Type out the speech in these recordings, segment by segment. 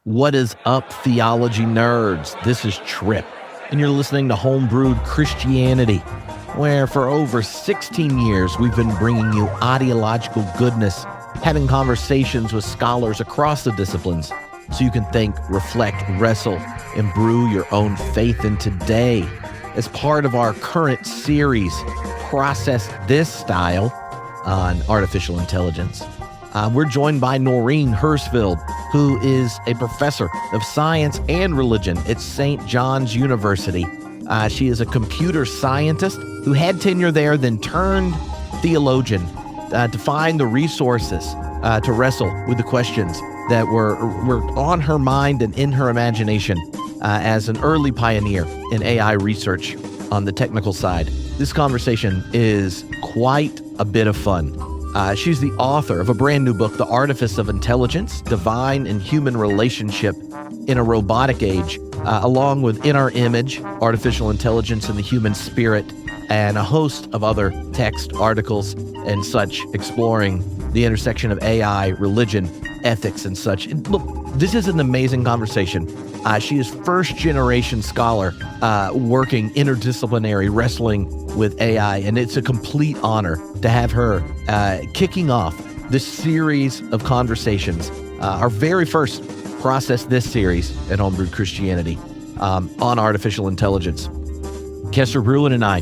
What is up, theology nerds? This is Tripp, and you're listening to Homebrewed Christianity, where for over 16 years we've been bringing you ideological goodness, having conversations with scholars across the disciplines, so you can think, reflect, wrestle, and brew your own faith in today. As part of our current series, Process This Style on artificial intelligence, we're joined by Noreen Herzfeld, who is a professor of science and religion at St. John's University. She is a computer scientist who had tenure there, then turned theologian to find the resources to wrestle with the questions that were on her mind and in her imagination as an early pioneer in AI research on the technical side. This conversation is quite a bit of fun. She's the author of a brand new book, The Artifice of Intelligence, Divine and Human Relationship in a Robotic Age, along with In Our Image, Artificial Intelligence and the Human Spirit, and a host of other text, articles, and such, exploring the intersection of AI, religion, ethics, and such. And look, this is an amazing conversation. She is first-generation scholar working interdisciplinary, wrestling with AI, and it's a complete honor to have her kicking off this series of conversations, our very first Process This series at Homebrewed Christianity on artificial intelligence. Kester Bruin and I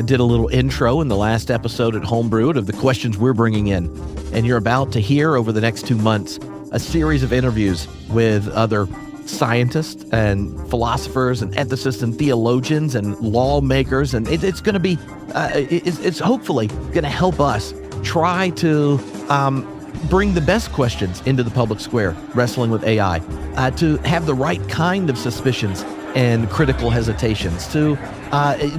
did a little intro in the last episode at Homebrewed of the questions we're bringing in, and you're about to hear over the next 2 months a series of interviews with other scientists and philosophers and ethicists and theologians and lawmakers, and it's going to be it's hopefully going to help us try to bring the best questions into the public square, wrestling with AI, to have the right kind of suspicions and critical hesitations, to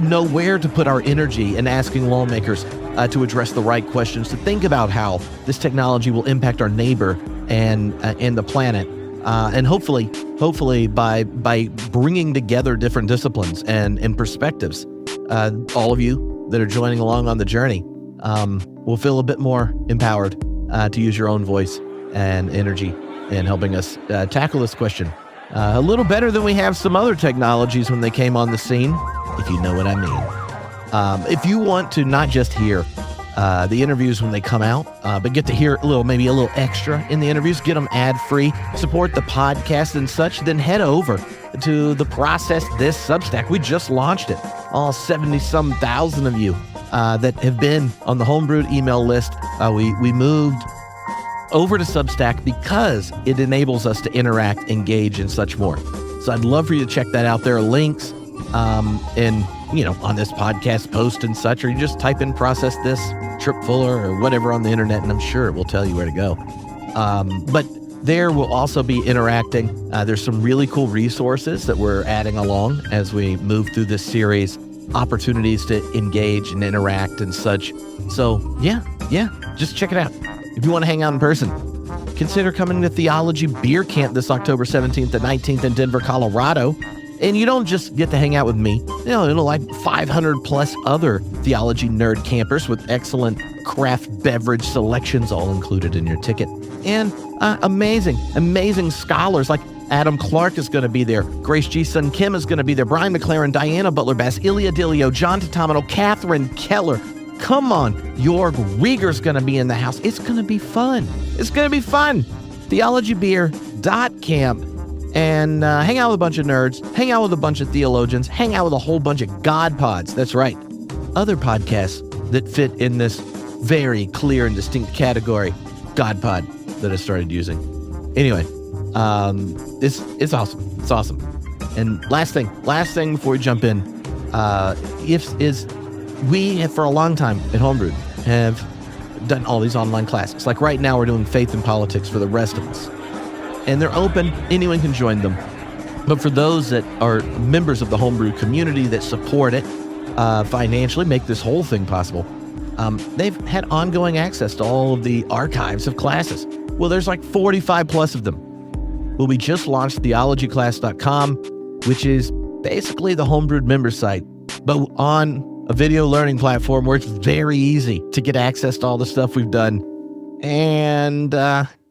know where to put our energy in asking lawmakers to address the right questions, to think about how this technology will impact our neighbor and the planet. And hopefully by bringing together different disciplines and perspectives, all of you that are joining along on the journey will feel a bit more empowered to use your own voice and energy in helping us tackle this question a little better than we have some other technologies when they came on the scene, if you know what I mean. If you want to not just hear the interviews when they come out, but get to hear maybe a little extra in the interviews, get them ad-free, support the podcast and such, then head over to the Process This Substack. We just launched it. All 70-some thousand of you that have been on the Homebrewed email list, we moved over to Substack because it enables us to interact, engage, and such more. So I'd love for you to check that out. There are links on this podcast post and such, or you just type in Process This, Tripp Fuller, or whatever on the internet, and I'm sure it will tell you where to go. But there we'll also be interacting. There's some really cool resources that we're adding along as we move through this series, opportunities to engage and interact and such. So yeah, just check it out. If you want to hang out in person, consider coming to Theology Beer Camp this October 17th and 19th in Denver, Colorado. And you don't just get to hang out with me, like 500 plus other theology nerd campers with excellent craft beverage selections all included in your ticket. And amazing scholars like Adam Clark is going to be there. Grace G. Sun Kim is going to be there. Brian McLaren, Diana Butler-Bass, Ilya Dilio, John Tatamano, Catherine Keller. Come on, Jorg Rieger's going to be in the house. It's going to be fun. Theologybeer.camp. And hang out with a bunch of nerds, hang out with a bunch of theologians, hang out with a whole bunch of God pods. That's right. Other podcasts that fit in this very clear and distinct category, God pod, that I started using. Anyway, it's awesome. It's awesome. And last thing before we jump in, we have for a long time at Homebrewed have done all these online classes. Like right now we're doing faith and politics for the rest of us. And they're open, anyone can join them. But for those that are members of the Homebrewed community that support it financially, make this whole thing possible, they've had ongoing access to all of the archives of classes. Well, there's like 45 plus of them. Well, we just launched theologyclass.com, which is basically the Homebrewed member site, but on a video learning platform where it's very easy to get access to all the stuff we've done and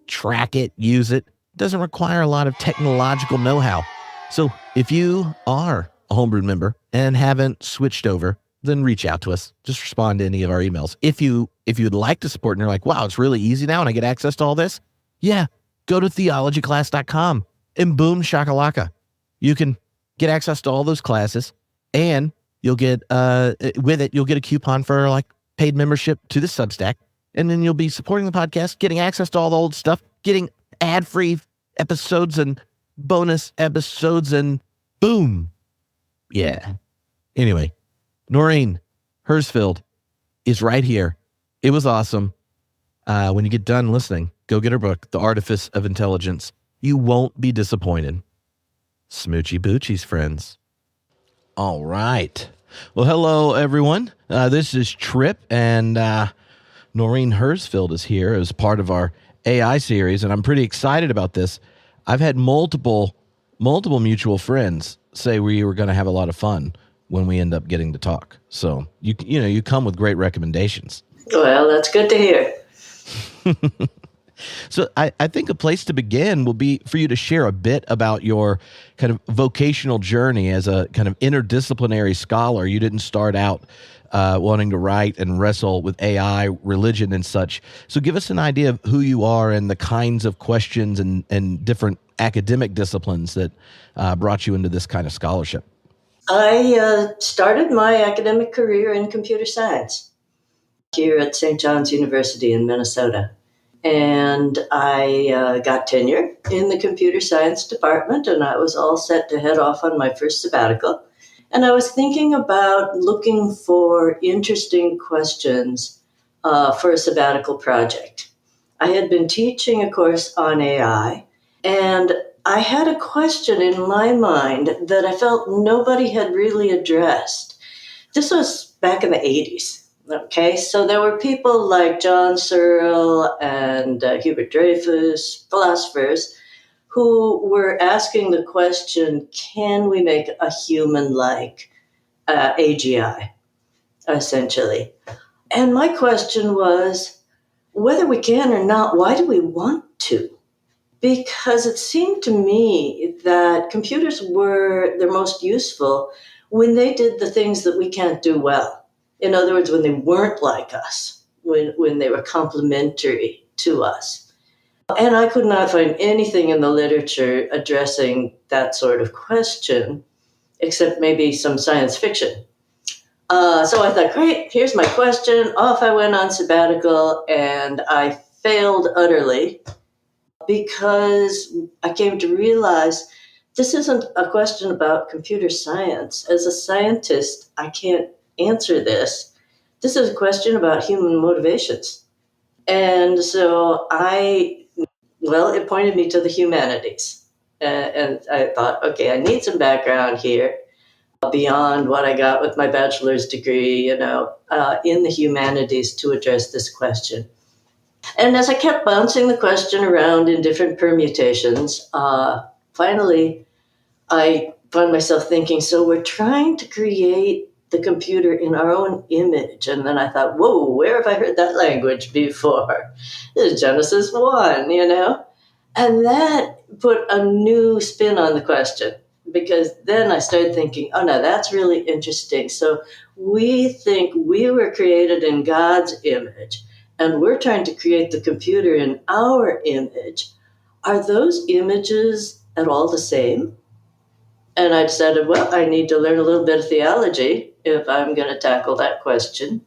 track it, use it, doesn't require a lot of technological know-how. So if you are a Homebrewed member and haven't switched over, then reach out to us. Just respond to any of our emails. If you'd like to support and you're like, wow, it's really easy now and I get access to all this, yeah, go to theologyclass.com and boom shakalaka. You can get access to all those classes, and you'll get with it, you'll get a coupon for like paid membership to the Substack, and then you'll be supporting the podcast, getting access to all the old stuff, getting ad-free episodes and bonus episodes, and boom. Yeah. Anyway, Noreen Herzfeld is right here. It was awesome. When you get done listening, go get her book, The Artifice of Intelligence. You won't be disappointed. Smoochy boochies, friends. All right. Well, hello, everyone. This is Tripp, and Noreen Herzfeld is here as part of our AI series, and I'm pretty excited about this. I've had multiple mutual friends say we were going to have a lot of fun when we end up getting to talk. So you come with great recommendations. Well, that's good to hear. So I think a place to begin will be for you to share a bit about your kind of vocational journey as a kind of interdisciplinary scholar. You didn't start out wanting to write and wrestle with AI, religion, and such. So give us an idea of who you are and the kinds of questions and different academic disciplines that brought you into this kind of scholarship. I started my academic career in computer science here at St. John's University in Minnesota. And I got tenure in the computer science department, and I was all set to head off on my first sabbatical. And I was thinking about looking for interesting questions for a sabbatical project. I had been teaching a course on AI, and I had a question in my mind that I felt nobody had really addressed. This was back in the 80s. Okay, so there were people like John Searle and Hubert Dreyfus, philosophers, who were asking the question, can we make a human-like AGI, essentially? And my question was, whether we can or not, why do we want to? Because it seemed to me that computers were the most useful when they did the things that we can't do well. In other words, when they weren't like us, when they were complementary to us. And I could not find anything in the literature addressing that sort of question, except maybe some science fiction. So I thought, great, here's my question. Off I went on sabbatical, and I failed utterly because I came to realize this isn't a question about computer science. As a scientist, I can't answer this. This is a question about human motivations. And so it pointed me to the humanities. And I thought, okay, I need some background here beyond what I got with my bachelor's degree, in the humanities to address this question. And as I kept bouncing the question around in different permutations, finally I found myself thinking, so we're trying to create the computer in our own image. And then I thought, whoa, where have I heard that language before? This is Genesis 1, And that put a new spin on the question, because then I started thinking, oh, no, that's really interesting. So we think we were created in God's image, and we're trying to create the computer in our image. Are those images at all the same? And I decided, well, I need to learn a little bit of theology if I'm going to tackle that question.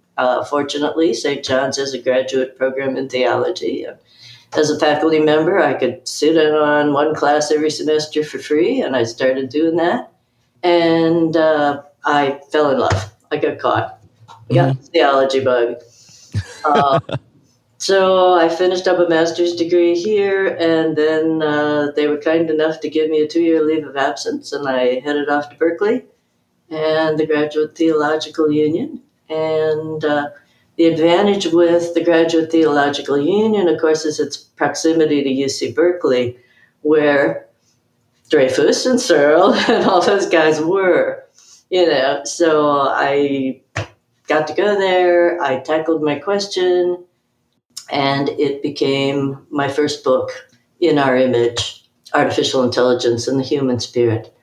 Fortunately, St. John's has a graduate program in theology. As a faculty member, I could sit in on one class every semester for free, and I started doing that. And I fell in love. I got caught. I got the theology bug. So I finished up a master's degree here, and then they were kind enough to give me a 2-year leave of absence, and I headed off to Berkeley and the Graduate Theological Union. And the advantage with the Graduate Theological Union, of course, is its proximity to UC Berkeley, where Dreyfus and Searle and all those guys were, So I got to go there. I tackled my question, and it became my first book, In Our Image, artificial intelligence and the human spirit.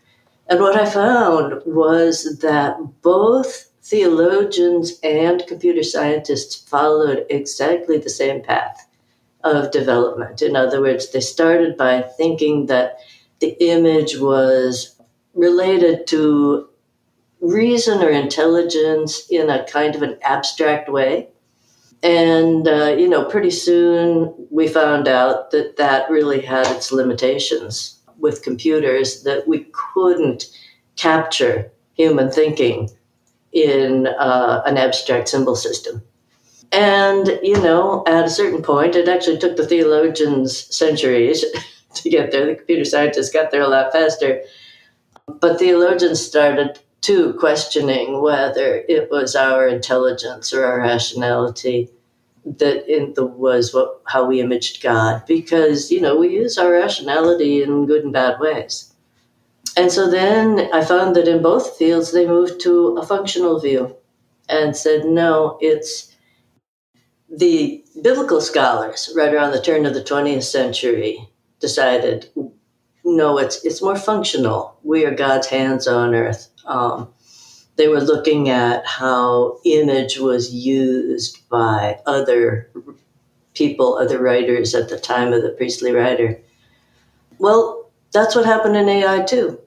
And what I found was that both theologians and computer scientists followed exactly the same path of development. In other words, they started by thinking that the image was related to reason or intelligence in a kind of an abstract way. And, pretty soon we found out that that really had its limitations with computers, that we couldn't capture human thinking in an abstract symbol system. And, at a certain point, it actually took the theologians centuries to get there. The computer scientists got there a lot faster. But theologians started too questioning whether it was our intelligence or our rationality how we imaged God, because we use our rationality in good and bad ways. And so then I found that in both fields they moved to a functional view and said, no, it's the biblical scholars right around the turn of the 20th century decided, no, it's more functional. We are God's hands on earth. They were looking at how image was used by other people, other writers at the time of the priestly writer. Well, that's what happened in AI too.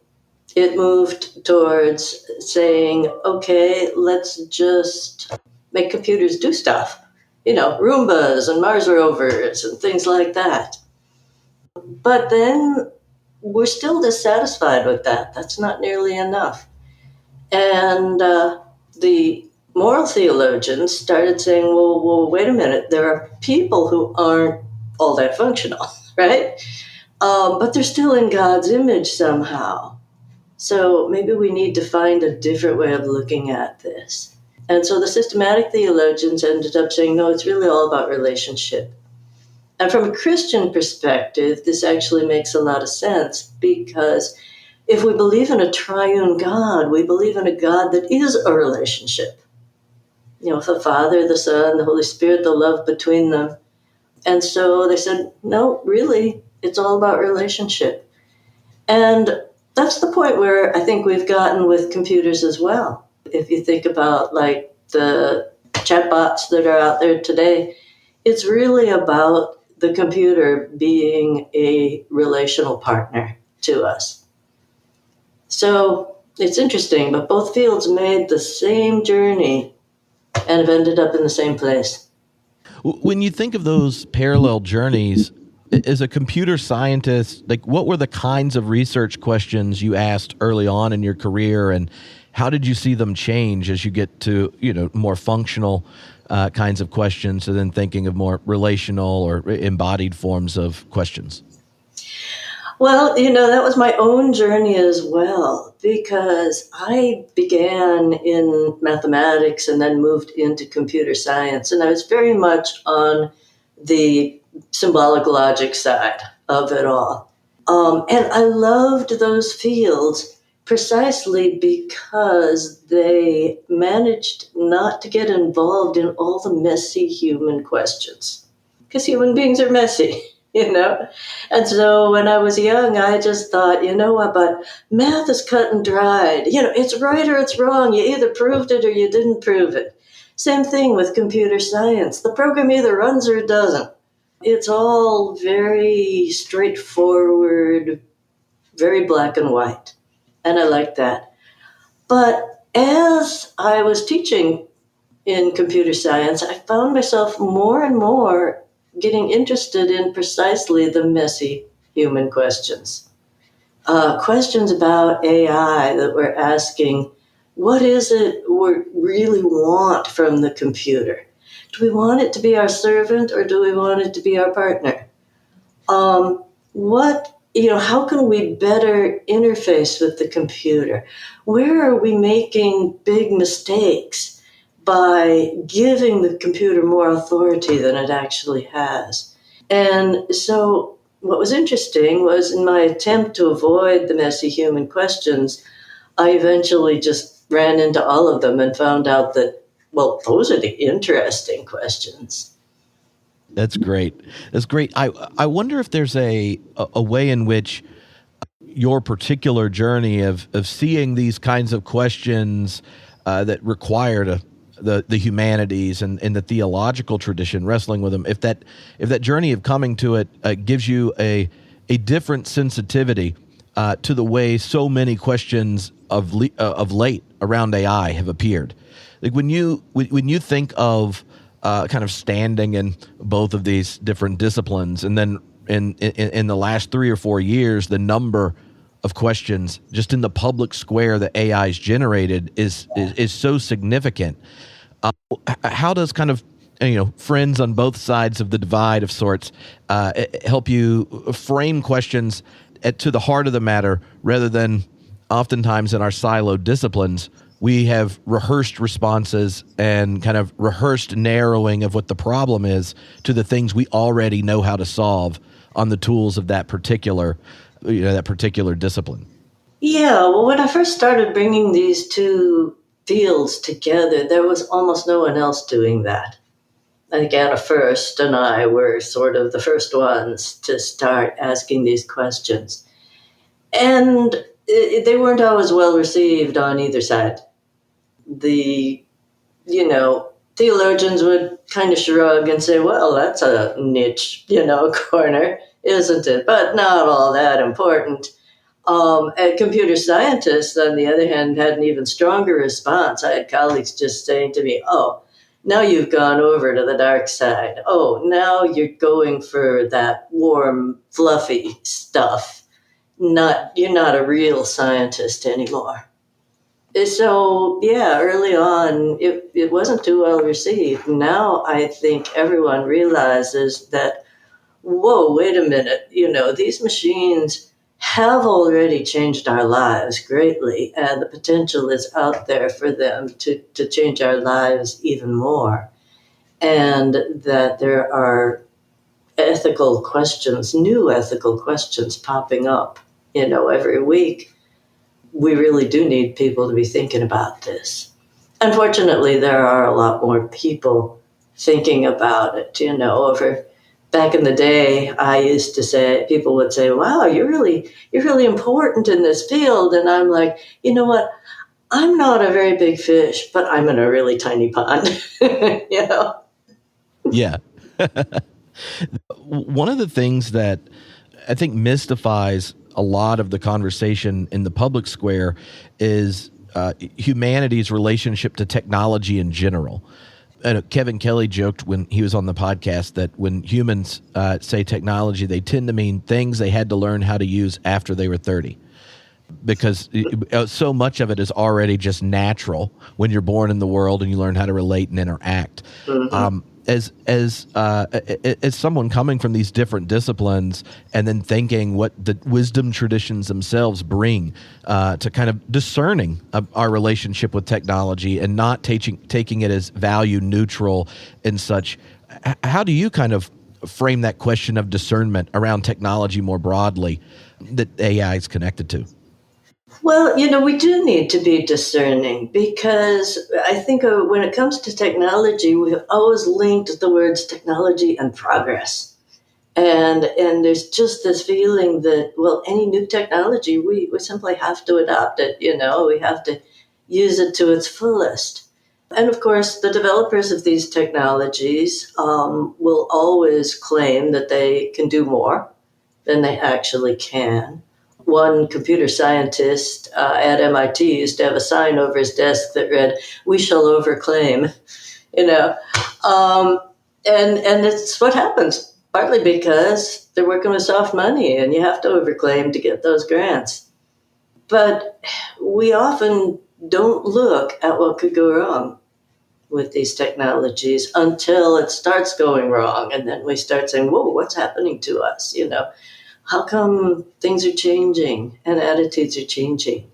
It moved towards saying, okay, let's just make computers do stuff. Roombas and Mars rovers and things like that. But then we're still dissatisfied with that. That's not nearly enough. And the moral theologians started saying, well, wait a minute. There are people who aren't all that functional, right? But they're still in God's image somehow. So maybe we need to find a different way of looking at this. And so the systematic theologians ended up saying, no, it's really all about relationship. And from a Christian perspective, this actually makes a lot of sense, because if we believe in a triune God, we believe in a God that is a relationship. The Father, the Son, the Holy Spirit, the love between them. And so they said, no, really, it's all about relationship. And that's the point where I think we've gotten with computers as well. If you think about like the chatbots that are out there today, it's really about the computer being a relational partner to us. So it's interesting, but both fields made the same journey and have ended up in the same place. When you think of those parallel journeys, as a computer scientist, like what were the kinds of research questions you asked early on in your career, and how did you see them change as you get to, more functional kinds of questions, and then thinking of more relational or embodied forms of questions? Well, that was my own journey as well, because I began in mathematics and then moved into computer science. And I was very much on the symbolic logic side of it all. And I loved those fields precisely because they managed not to get involved in all the messy human questions. Because human beings are messy. And so when I was young, I just thought, what, but math is cut and dried. It's right or it's wrong. You either proved it or you didn't prove it. Same thing with computer science. The program either runs or it doesn't. It's all very straightforward, very black and white. And I like that. But as I was teaching in computer science, I found myself more and more getting interested in precisely the messy human questions. Questions about AI that we're asking, what is it we really want from the computer? Do we want it to be our servant or do we want it to be our partner? How can we better interface with the computer? Where are we making big mistakes by giving the computer more authority than it actually has? And so what was interesting was, in my attempt to avoid the messy human questions, I eventually just ran into all of them and found out that, well, those are the interesting questions. That's great. That's great. I wonder if there's a way in which your particular journey of seeing these kinds of questions that require the humanities and the theological tradition, wrestling with them, if that journey of coming to it gives you a different sensitivity to the way so many questions of late around AI have appeared. Like when you think of kind of standing in both of these different disciplines, and then in the last 3 or 4 years, the number of questions just in the public square that AI's generated is so significant. How does kind of friends on both sides of the divide of sorts help you frame questions to the heart of the matter, rather than oftentimes in our siloed disciplines we have rehearsed responses and kind of rehearsed narrowing of what the problem is to the things we already know how to solve on the tools of that particular discipline? Yeah, well, when I first started bringing these two fields together, there was almost no one else doing that. I think Anna First and I were sort of the first ones to start asking these questions. And they weren't always well received on either side. The, theologians would kind of shrug and say, well, that's a niche, corner, isn't it? But not all that important. And computer scientists, on the other hand, had an even stronger response. I had colleagues just saying to me, oh, now you've gone over to the dark side. Oh, now you're going for that warm, fluffy stuff. You're not a real scientist anymore. So, yeah, early on, it wasn't too well received. Now I think everyone realizes that, whoa, wait a minute, these machines have already changed our lives greatly, and the potential is out there for them to change our lives even more. And that there are ethical questions, new ethical questions popping up, every week. We really do need people to be thinking about this. Unfortunately, there are a lot more people thinking about it, over back in the day. I used to say, people would say, wow, you're really important in this field. And I'm like, you know what? I'm not a very big fish, but I'm in a really tiny pond, Yeah. One of the things that I think mystifies a lot of the conversation in the public square is humanity's relationship to technology in general. Kevin Kelly joked when he was on the podcast that when humans say technology, they tend to mean things they had to learn how to use after they were 30. Because so much of it is already just natural when you're born in the world and you learn how to relate and interact. Mm-hmm. As someone coming from these different disciplines and then thinking what the wisdom traditions themselves bring to kind of discerning our relationship with technology and not taking it as value neutral and such, how do you kind of frame that question of discernment around technology more broadly that AI is connected to? Well, we do need to be discerning, because I think when it comes to technology, we've always linked the words technology and progress. And there's just this feeling that, well, any new technology, we simply have to adopt it, we have to use it to its fullest. And of course, the developers of these technologies will always claim that they can do more than they actually can. One computer scientist at MIT used to have a sign over his desk that read, "We shall overclaim," and it's what happens, partly because they're working with soft money and you have to overclaim to get those grants. But we often don't look at what could go wrong with these technologies until it starts going wrong. And then we start saying, whoa, what's happening to us? How come things are changing and attitudes are changing?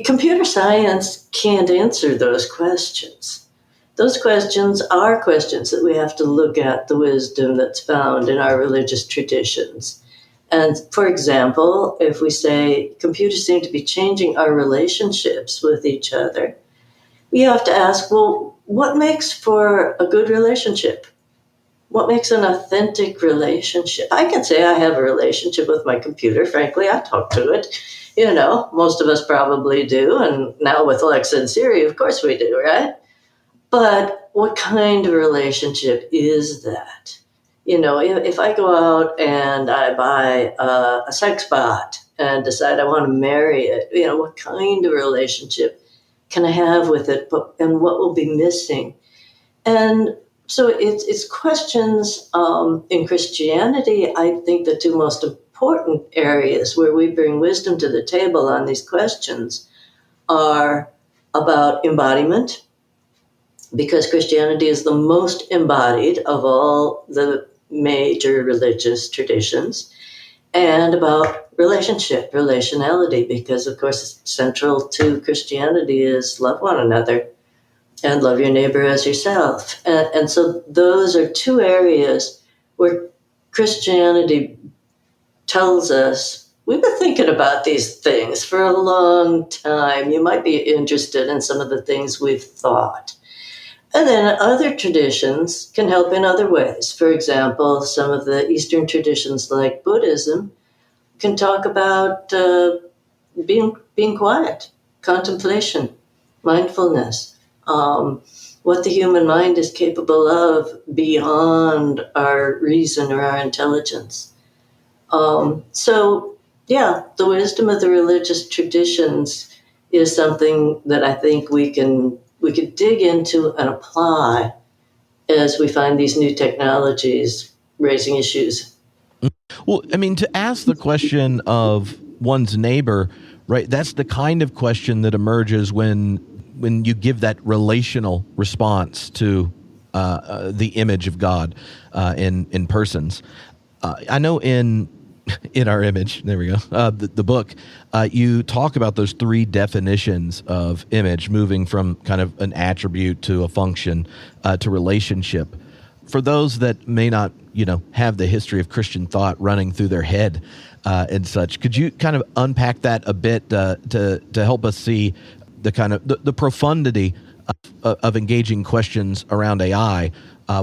Computer science can't answer those questions. Those questions are questions that we have to look at the wisdom that's found in our religious traditions. And for example, if we say computers seem to be changing our relationships with each other, we have to ask, well, what makes for a good relationship? what makes an authentic relationship? I can say I have a relationship with my computer. Frankly, I talk to it. Most of us probably do. And now with Alexa and Siri, of course we do, right? But what kind of relationship is that? If I go out and I buy a sex bot and decide I want to marry it, what kind of relationship can I have with it? And what will be missing? And so it's questions in Christianity. I think the two most important areas where we bring wisdom to the table on these questions are about embodiment, because Christianity is the most embodied of all the major religious traditions, and about relationality, because, of course, central to Christianity is love one another and love your neighbor as yourself. And so those are two areas where Christianity tells us, we've been thinking about these things for a long time. You might be interested in some of the things we've thought. And then other traditions can help in other ways. For example, some of the Eastern traditions like Buddhism can talk about being quiet, contemplation, mindfulness, what the human mind is capable of beyond our reason or our intelligence. The wisdom of the religious traditions is something that I think we could dig into and apply as we find these new technologies raising issues. Well, I mean, to ask the question of one's neighbor, right? That's the kind of question that emerges when you give that relational response to the image of God in persons. I know in our image, there we go, the book, you talk about those three definitions of image, moving from kind of an attribute to a function to relationship. For those that may not, have the history of Christian thought running through their head and such, could you kind of unpack that a bit to help us see the kind of the profundity of engaging questions around AI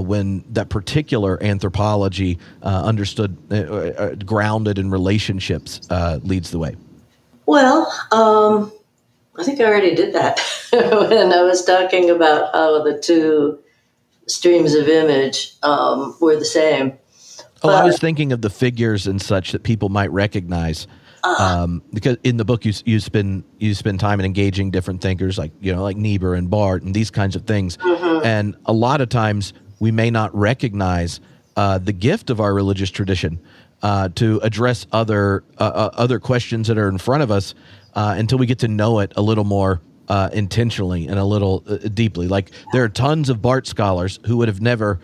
when that particular anthropology understood, grounded in relationships, leads the way? Well, I think I already did that when I was talking about how the two streams of image were the same. I was thinking of the figures and such that people might recognize, because in the book you spend time in engaging different thinkers like Niebuhr and Barth and these kinds of things, and a lot of times we may not recognize the gift of our religious tradition to address other questions that are in front of us until we get to know it a little more intentionally and a little deeply. Like, there are tons of Barth scholars who would have never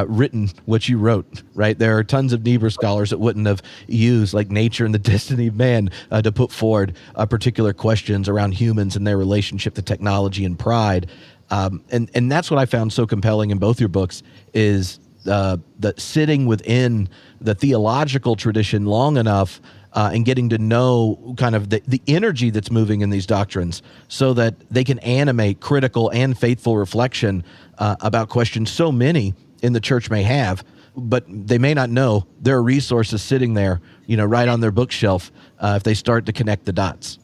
written what you wrote, right? There are tons of Niebuhr scholars that wouldn't have used like nature and the destiny of man to put forward particular questions around humans and their relationship to technology and pride. And that's what I found so compelling in both your books is the sitting within the theological tradition long enough and getting to know kind of the energy that's moving in these doctrines so that they can animate critical and faithful reflection about questions so many in the church may have, but they may not know there are resources sitting there, right on their bookshelf if they start to connect the dots.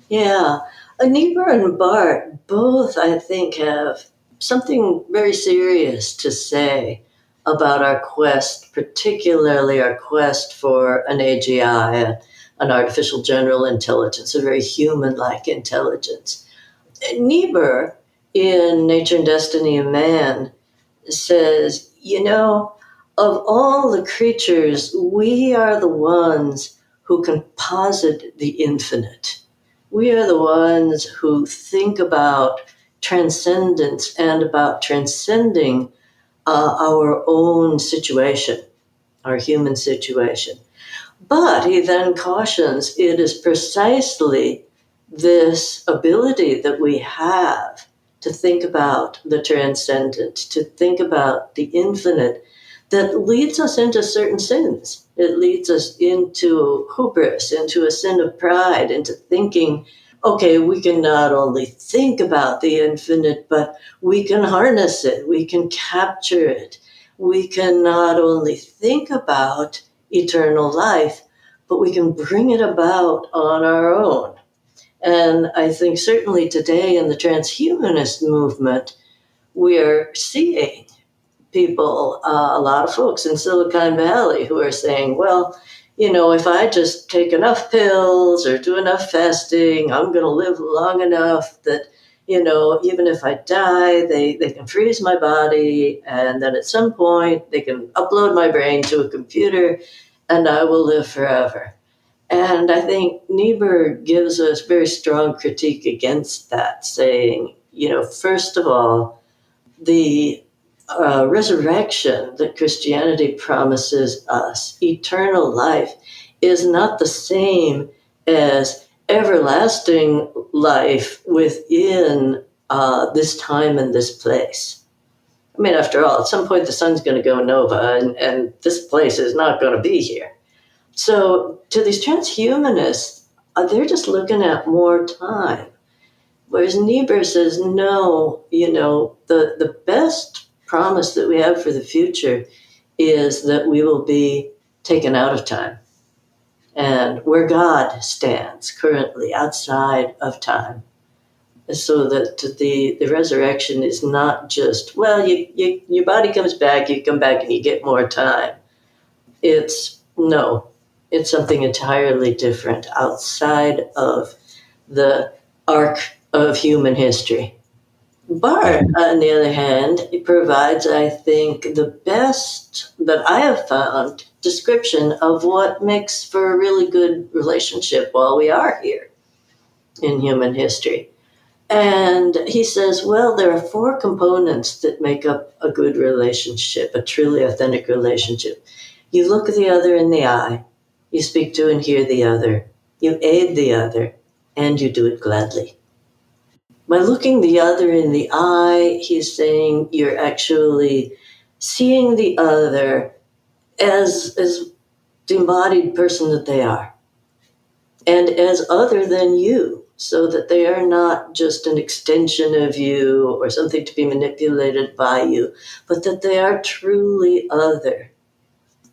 Yeah. Niebuhr and Barth both, I think, have something very serious to say about our quest, particularly our quest for an AGI, an artificial general intelligence, a very human-like intelligence. Niebuhr, in Nature and Destiny of Man, says, of all the creatures, we are the ones who can posit the infinite. We are the ones who think about transcendence and about transcending our own situation, our human situation. But he then cautions it is precisely this ability that we have to think about the transcendent, to think about the infinite, that leads us into certain sins. It leads us into hubris, into a sin of pride, into thinking, okay, we can not only think about the infinite, but we can harness it, we can capture it. we can not only think about eternal life, but we can bring it about on our own. And I think certainly today in the transhumanist movement, we are seeing people, a lot of folks in Silicon Valley who are saying, well, if I just take enough pills or do enough fasting, I'm going to live long enough that, even if I die, they can freeze my body. And then at some point they can upload my brain to a computer and I will live forever. And I think Niebuhr gives us very strong critique against that, saying, first of all, the resurrection that Christianity promises us, eternal life, is not the same as everlasting life within this time and this place. I mean, after all, at some point the sun's going to go nova, and this place is not going to be here. So to these transhumanists, they're just looking at more time. Whereas Niebuhr says, no, the best promise that we have for the future is that we will be taken out of time. And where God stands currently outside of time. So that the resurrection is not just, well, your body comes back, you come back and you get more time. It's something entirely different outside of the arc of human history. Barth, on the other hand, it provides, I think, the best that I have found description of what makes for a really good relationship while we are here in human history. And he says, well, there are 4 components that make up a good relationship, a truly authentic relationship. You look the other in the eye, you speak to and hear the other, you aid the other, and you do it gladly. By looking the other in the eye, he's saying you're actually seeing the other as the embodied person that they are, and as other than you, so that they are not just an extension of you or something to be manipulated by you, but that they are truly other.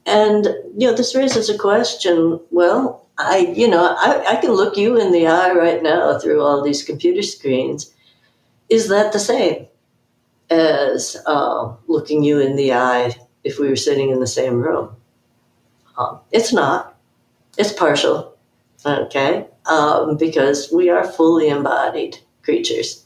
And, this raises a question. Well, I can look you in the eye right now through all these computer screens. Is that the same as looking you in the eye if we were sitting in the same room? It's not. It's partial, okay? Because we are fully embodied creatures.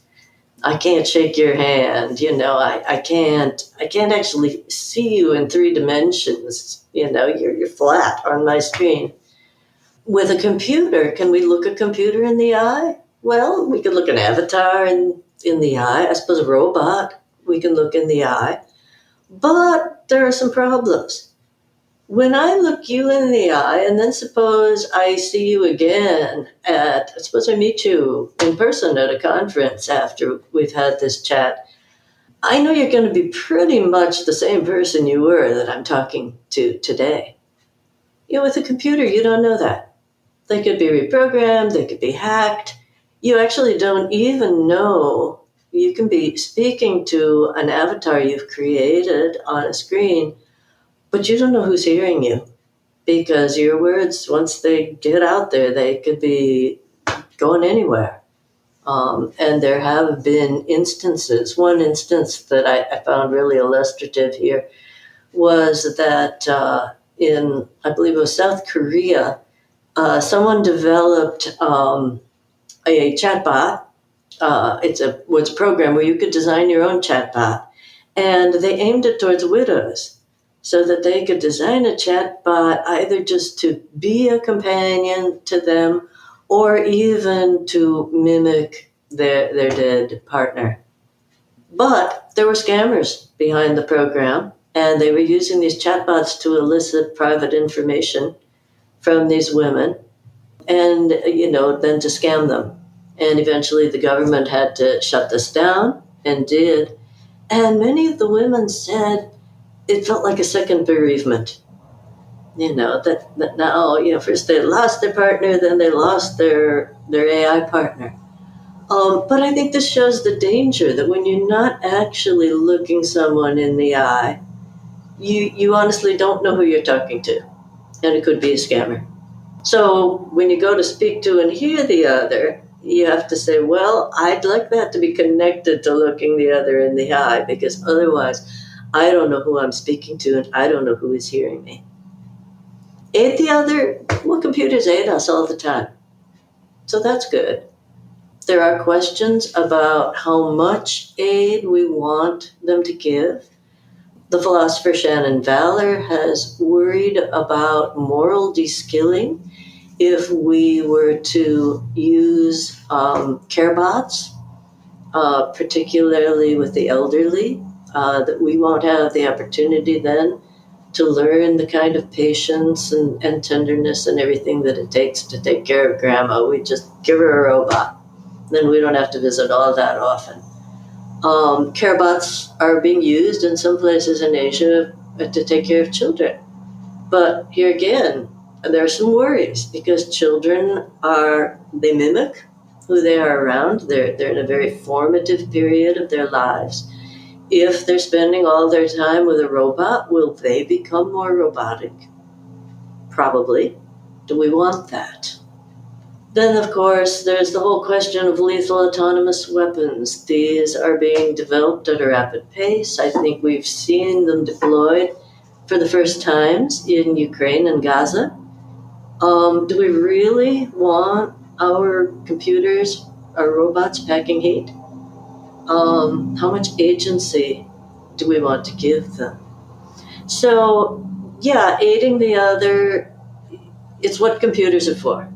I can't shake your hand, I can't actually see you in 3 dimensions. You're flat on my screen. With a computer, can we look a computer in the eye? Well, we could look an avatar in the eye. I suppose a robot we can look in the eye. But there are some problems. When I look you in the eye, and then suppose I see you again suppose I meet you in person at a conference after we've had this chat, I know you're going to be pretty much the same person you were that I'm talking to today. With a computer, you don't know that. They could be reprogrammed, they could be hacked. You actually don't even know. You can be speaking to an avatar you've created on a screen, but you don't know who's hearing you, because your words, once they get out there, they could be going anywhere. And there have been instances. One instance that I found really illustrative here was that in, I believe it was South Korea, someone developed a chatbot. It's a program where you could design your own chatbot, and they aimed it towards widows, so that they could design a chatbot either just to be a companion to them or even to mimic their dead partner. But there were scammers behind the program, and they were using these chatbots to elicit private information from these women and, then to scam them. And eventually the government had to shut this down, and did. And many of the women said, it felt like a second bereavement. That now, first they lost their partner, then they lost their AI partner. But I think this shows the danger that when you're not actually looking someone in the eye, you honestly don't know who you're talking to, and it could be a scammer. So when you go to speak to and hear the other, you have to say, well, I'd like that to be connected to looking the other in the eye, because otherwise I don't know who I'm speaking to and I don't know who is hearing me. Aid the other. Well, computers aid us all the time. So that's good. There are questions about how much aid we want them to give. The philosopher Shannon Valor has worried about moral de-skilling if we were to use care bots, particularly with the elderly, that we won't have the opportunity then to learn the kind of patience and tenderness and everything that it takes to take care of grandma. We just give her a robot. Then we don't have to visit all that often. Care bots are being used in some places in Asia to take care of children. But here again, there are some worries because children they mimic who they are around. They're in a very formative period of their lives. If they're spending all their time with a robot, will they become more robotic? Probably. Do we want that? Then, of course, there's the whole question of lethal autonomous weapons. These are being developed at a rapid pace. I think we've seen them deployed for the first times in Ukraine and Gaza. Do we really want our computers, our robots packing heat? How much agency do we want to give them? So, yeah, aiding the other, it's what computers are for.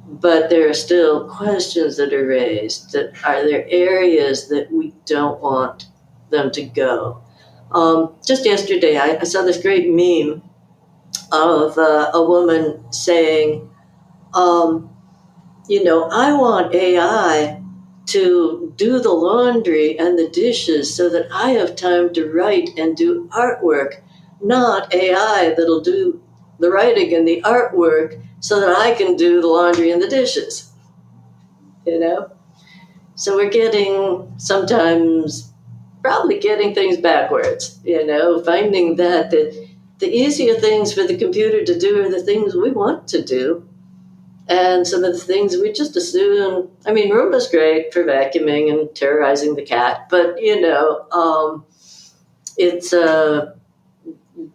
But there are still questions that are raised. That are there areas that we don't want them to go? Just yesterday, I saw this great meme of a woman saying, I want AI to do the laundry and the dishes so that I have time to write and do artwork, not AI that'll do the writing and the artwork so that I can do the laundry and the dishes. So we're sometimes probably getting things backwards, finding that the easier things for the computer to do are the things we want to do. And some of the things we just assume, Roomba's great for vacuuming and terrorizing the cat, but, it's, it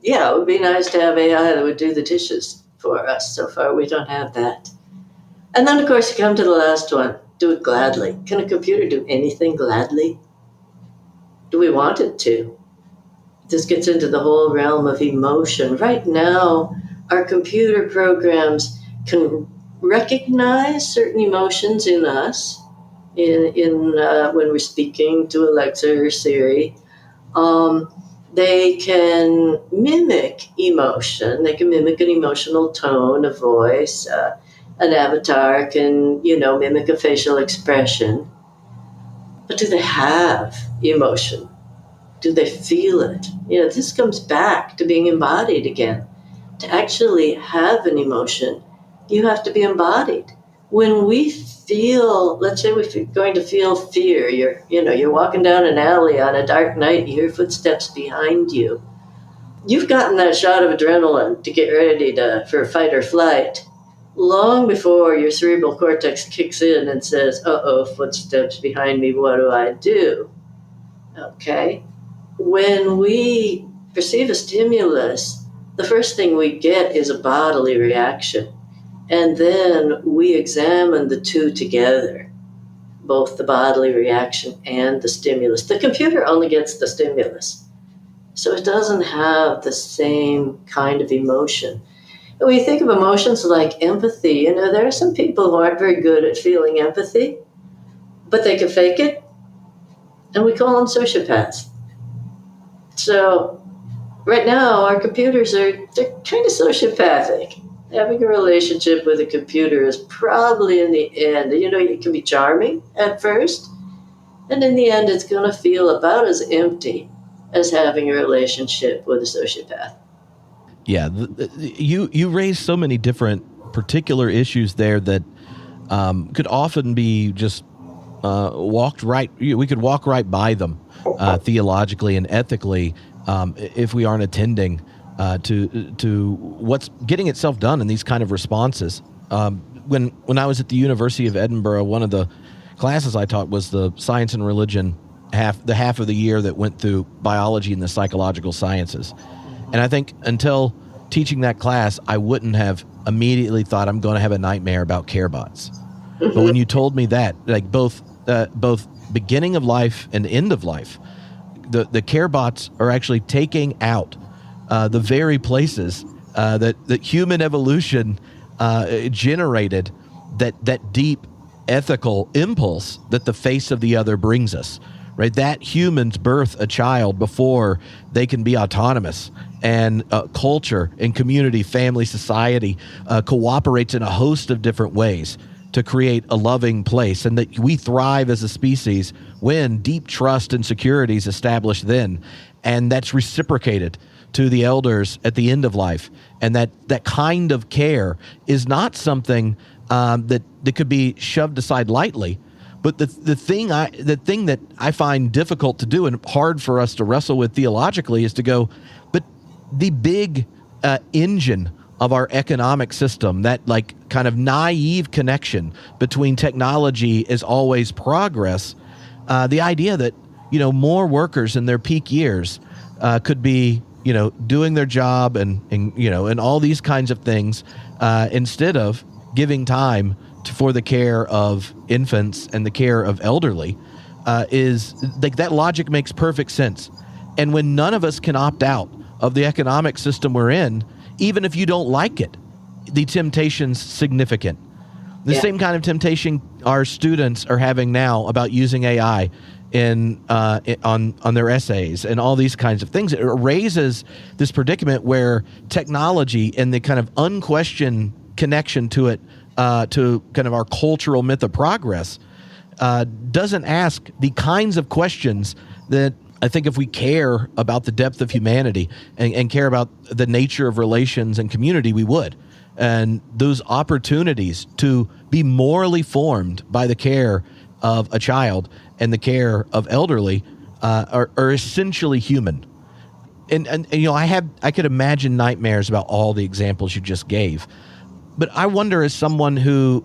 would be nice to have AI that would do the dishes for us. So far, we don't have that. And then, of course, you come to the last one, do it gladly. Can a computer do anything gladly? Do we want it to? This gets into the whole realm of emotion. Right now, our computer programs can recognize certain emotions in us when we're speaking to Alexa or Siri. They can mimic emotion. They can mimic an emotional tone, a voice. An avatar can, mimic a facial expression. But do they have emotion? Do they feel it? This comes back to being embodied again. To actually have an emotion, you have to be embodied. When we feel, let's say we're going to feel fear, you're walking down an alley on a dark night, you hear footsteps behind you. You've gotten that shot of adrenaline to get ready for fight or flight long before your cerebral cortex kicks in and says, uh-oh, footsteps behind me, what do I do? Okay? When we perceive a stimulus, the first thing we get is a bodily reaction. And then we examine the two together, both the bodily reaction and the stimulus. The computer only gets the stimulus, so it doesn't have the same kind of emotion. And when you think of emotions like empathy, there are some people who aren't very good at feeling empathy, but they can fake it, and we call them sociopaths. So right now, our computers they're kind of sociopathic. Having a relationship with a computer is probably in the end, it can be charming at first, and in the end, it's going to feel about as empty as having a relationship with a sociopath. Yeah, you raised so many different particular issues there that could often be just walked right. We could walk right by them theologically and ethically, if we aren't attending to what's getting itself done in these kind of responses. When I was at the University of Edinburgh, one of the classes I taught was the science and religion half of the year that went through biology and the psychological sciences. And I think until teaching that class, I wouldn't have immediately thought I'm going to have a nightmare about care bots. But when you told me that, like both beginning of life and end of life, the care bots are actually taking out the very places that human evolution generated that deep ethical impulse that the face of the other brings us, right? That humans birth a child before they can be autonomous, and culture and community, family, society cooperates in a host of different ways to create a loving place, and that we thrive as a species when deep trust and security is established then, and that's reciprocated to the elders at the end of life. And that kind of care is not something that could be shoved aside lightly. But the thing that I find difficult to do and hard for us to wrestle with theologically is to go, but the big engine of our economic system, that like kind of naive connection between technology is always progress. The idea that, more workers in their peak years could be, doing their job and all these kinds of things instead of giving time for the care of infants and the care of elderly is like that logic makes perfect sense. And when none of us can opt out of the economic system we're in, even if you don't like it, the temptation's significant. The same kind of temptation our students are having now about using AI on their essays and all these kinds of things. It raises this predicament where technology and the kind of unquestioned connection to it, to kind of our cultural myth of progress, doesn't ask the kinds of questions that I think if we care about the depth of humanity and care about the nature of relations and community, we would. And those opportunities to be morally formed by the care of a child and the care of elderly are essentially human. And I could imagine nightmares about all the examples you just gave. But I wonder, as someone who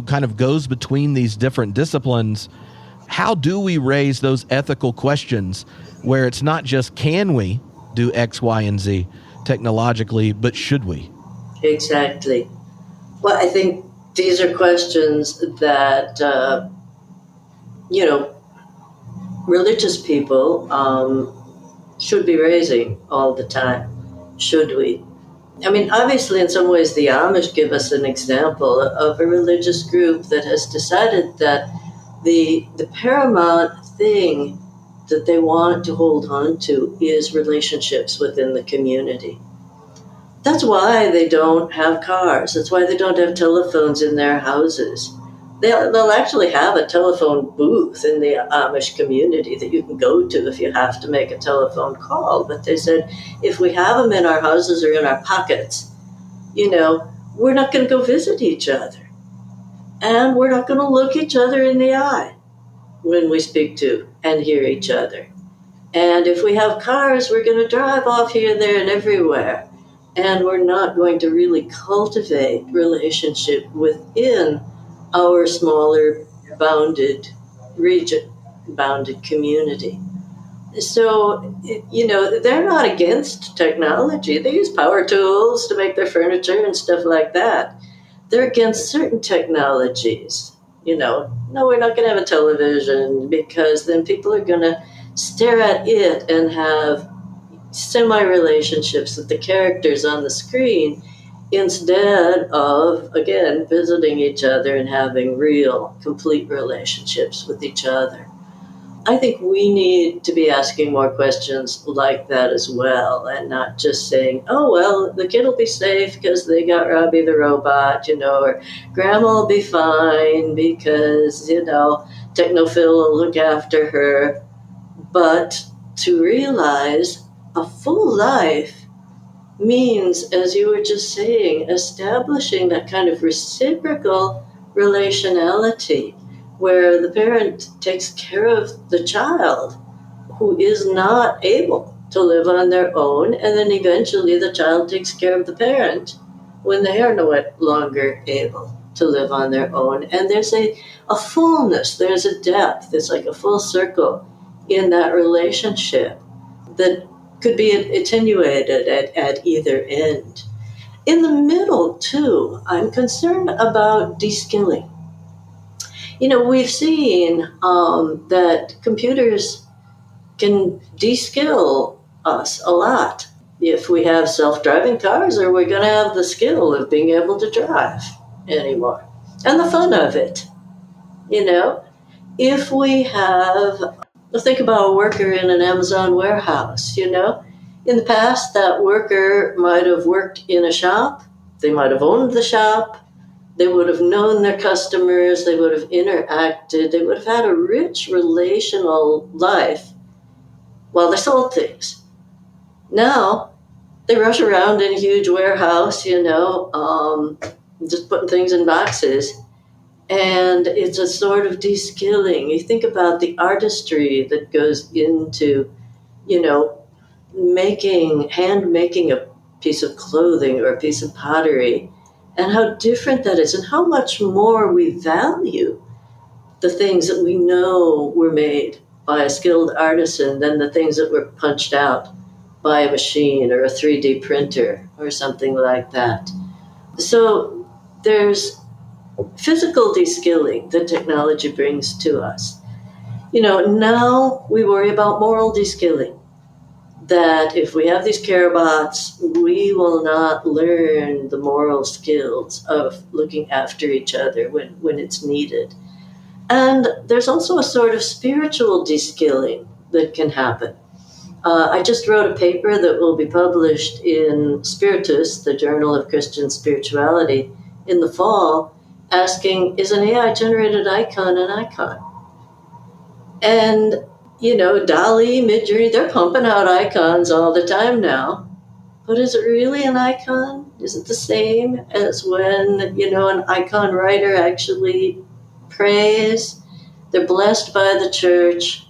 kind of goes between these different disciplines, how do we raise those ethical questions where it's not just can we do X, Y, and Z technologically, but should we? Exactly. Well, I think these are questions that, religious people should be raising all the time. Should we? I mean, obviously, in some ways, the Amish give us an example of a religious group that has decided that the paramount thing that they want to hold on to is relationships within the community. That's why they don't have cars. That's why they don't have telephones in their houses. They'll actually have a telephone booth in the Amish community that you can go to if you have to make a telephone call. But they said, if we have them in our houses or in our pockets, we're not going to go visit each other. And we're not going to look each other in the eye when we speak to and hear each other. And if we have cars, we're going to drive off here, there, and everywhere. And we're not going to really cultivate relationship within our smaller bounded region, bounded community. So, they're not against technology. They use power tools to make their furniture and stuff like that. They're against certain technologies. No, we're not going to have a television because then people are going to stare at it and have semi-relationships with the characters on the screen instead of, again, visiting each other and having real, complete relationships with each other. I think we need to be asking more questions like that as well, and not just saying, oh, well, the kid will be safe because they got Robbie the robot, or Grandma will be fine because, Technophil will look after her. But to realize a full life means, as you were just saying, establishing that kind of reciprocal relationality where the parent takes care of the child who is not able to live on their own, and then eventually the child takes care of the parent when they are no longer able to live on their own. And there's a fullness, there's a depth, it's like a full circle in that relationship that could be attenuated at either end. In the middle, too, I'm concerned about de-skilling. We've seen that computers can de-skill us a lot. If we have self-driving cars, are we going to have the skill of being able to drive anymore? And the fun of it, If we have, think about a worker in an Amazon warehouse, In the past, that worker might have worked in a shop. They might have owned the shop. They would have known their customers. They would have interacted. They would have had a rich relational life while they sold things. Now, they rush around in a huge warehouse, just putting things in boxes. And it's a sort of de-skilling. You think about the artistry that goes into, hand making a piece of clothing or a piece of pottery, and how different that is, and how much more we value the things that we know were made by a skilled artisan than the things that were punched out by a machine or a 3D printer or something like that. So there's physical de-skilling that technology brings to us. Now we worry about moral de-skilling. That if we have these care bots, we will not learn the moral skills of looking after each other when it's needed. And there's also a sort of spiritual de-skilling that can happen. I just wrote a paper that will be published in Spiritus, the Journal of Christian Spirituality, in the fall, asking, is an AI-generated icon an icon? And, DALL-E, Midjourney, they're pumping out icons all the time now. But is it really an icon? Is it the same as when, an icon writer actually prays? They're blessed by the church.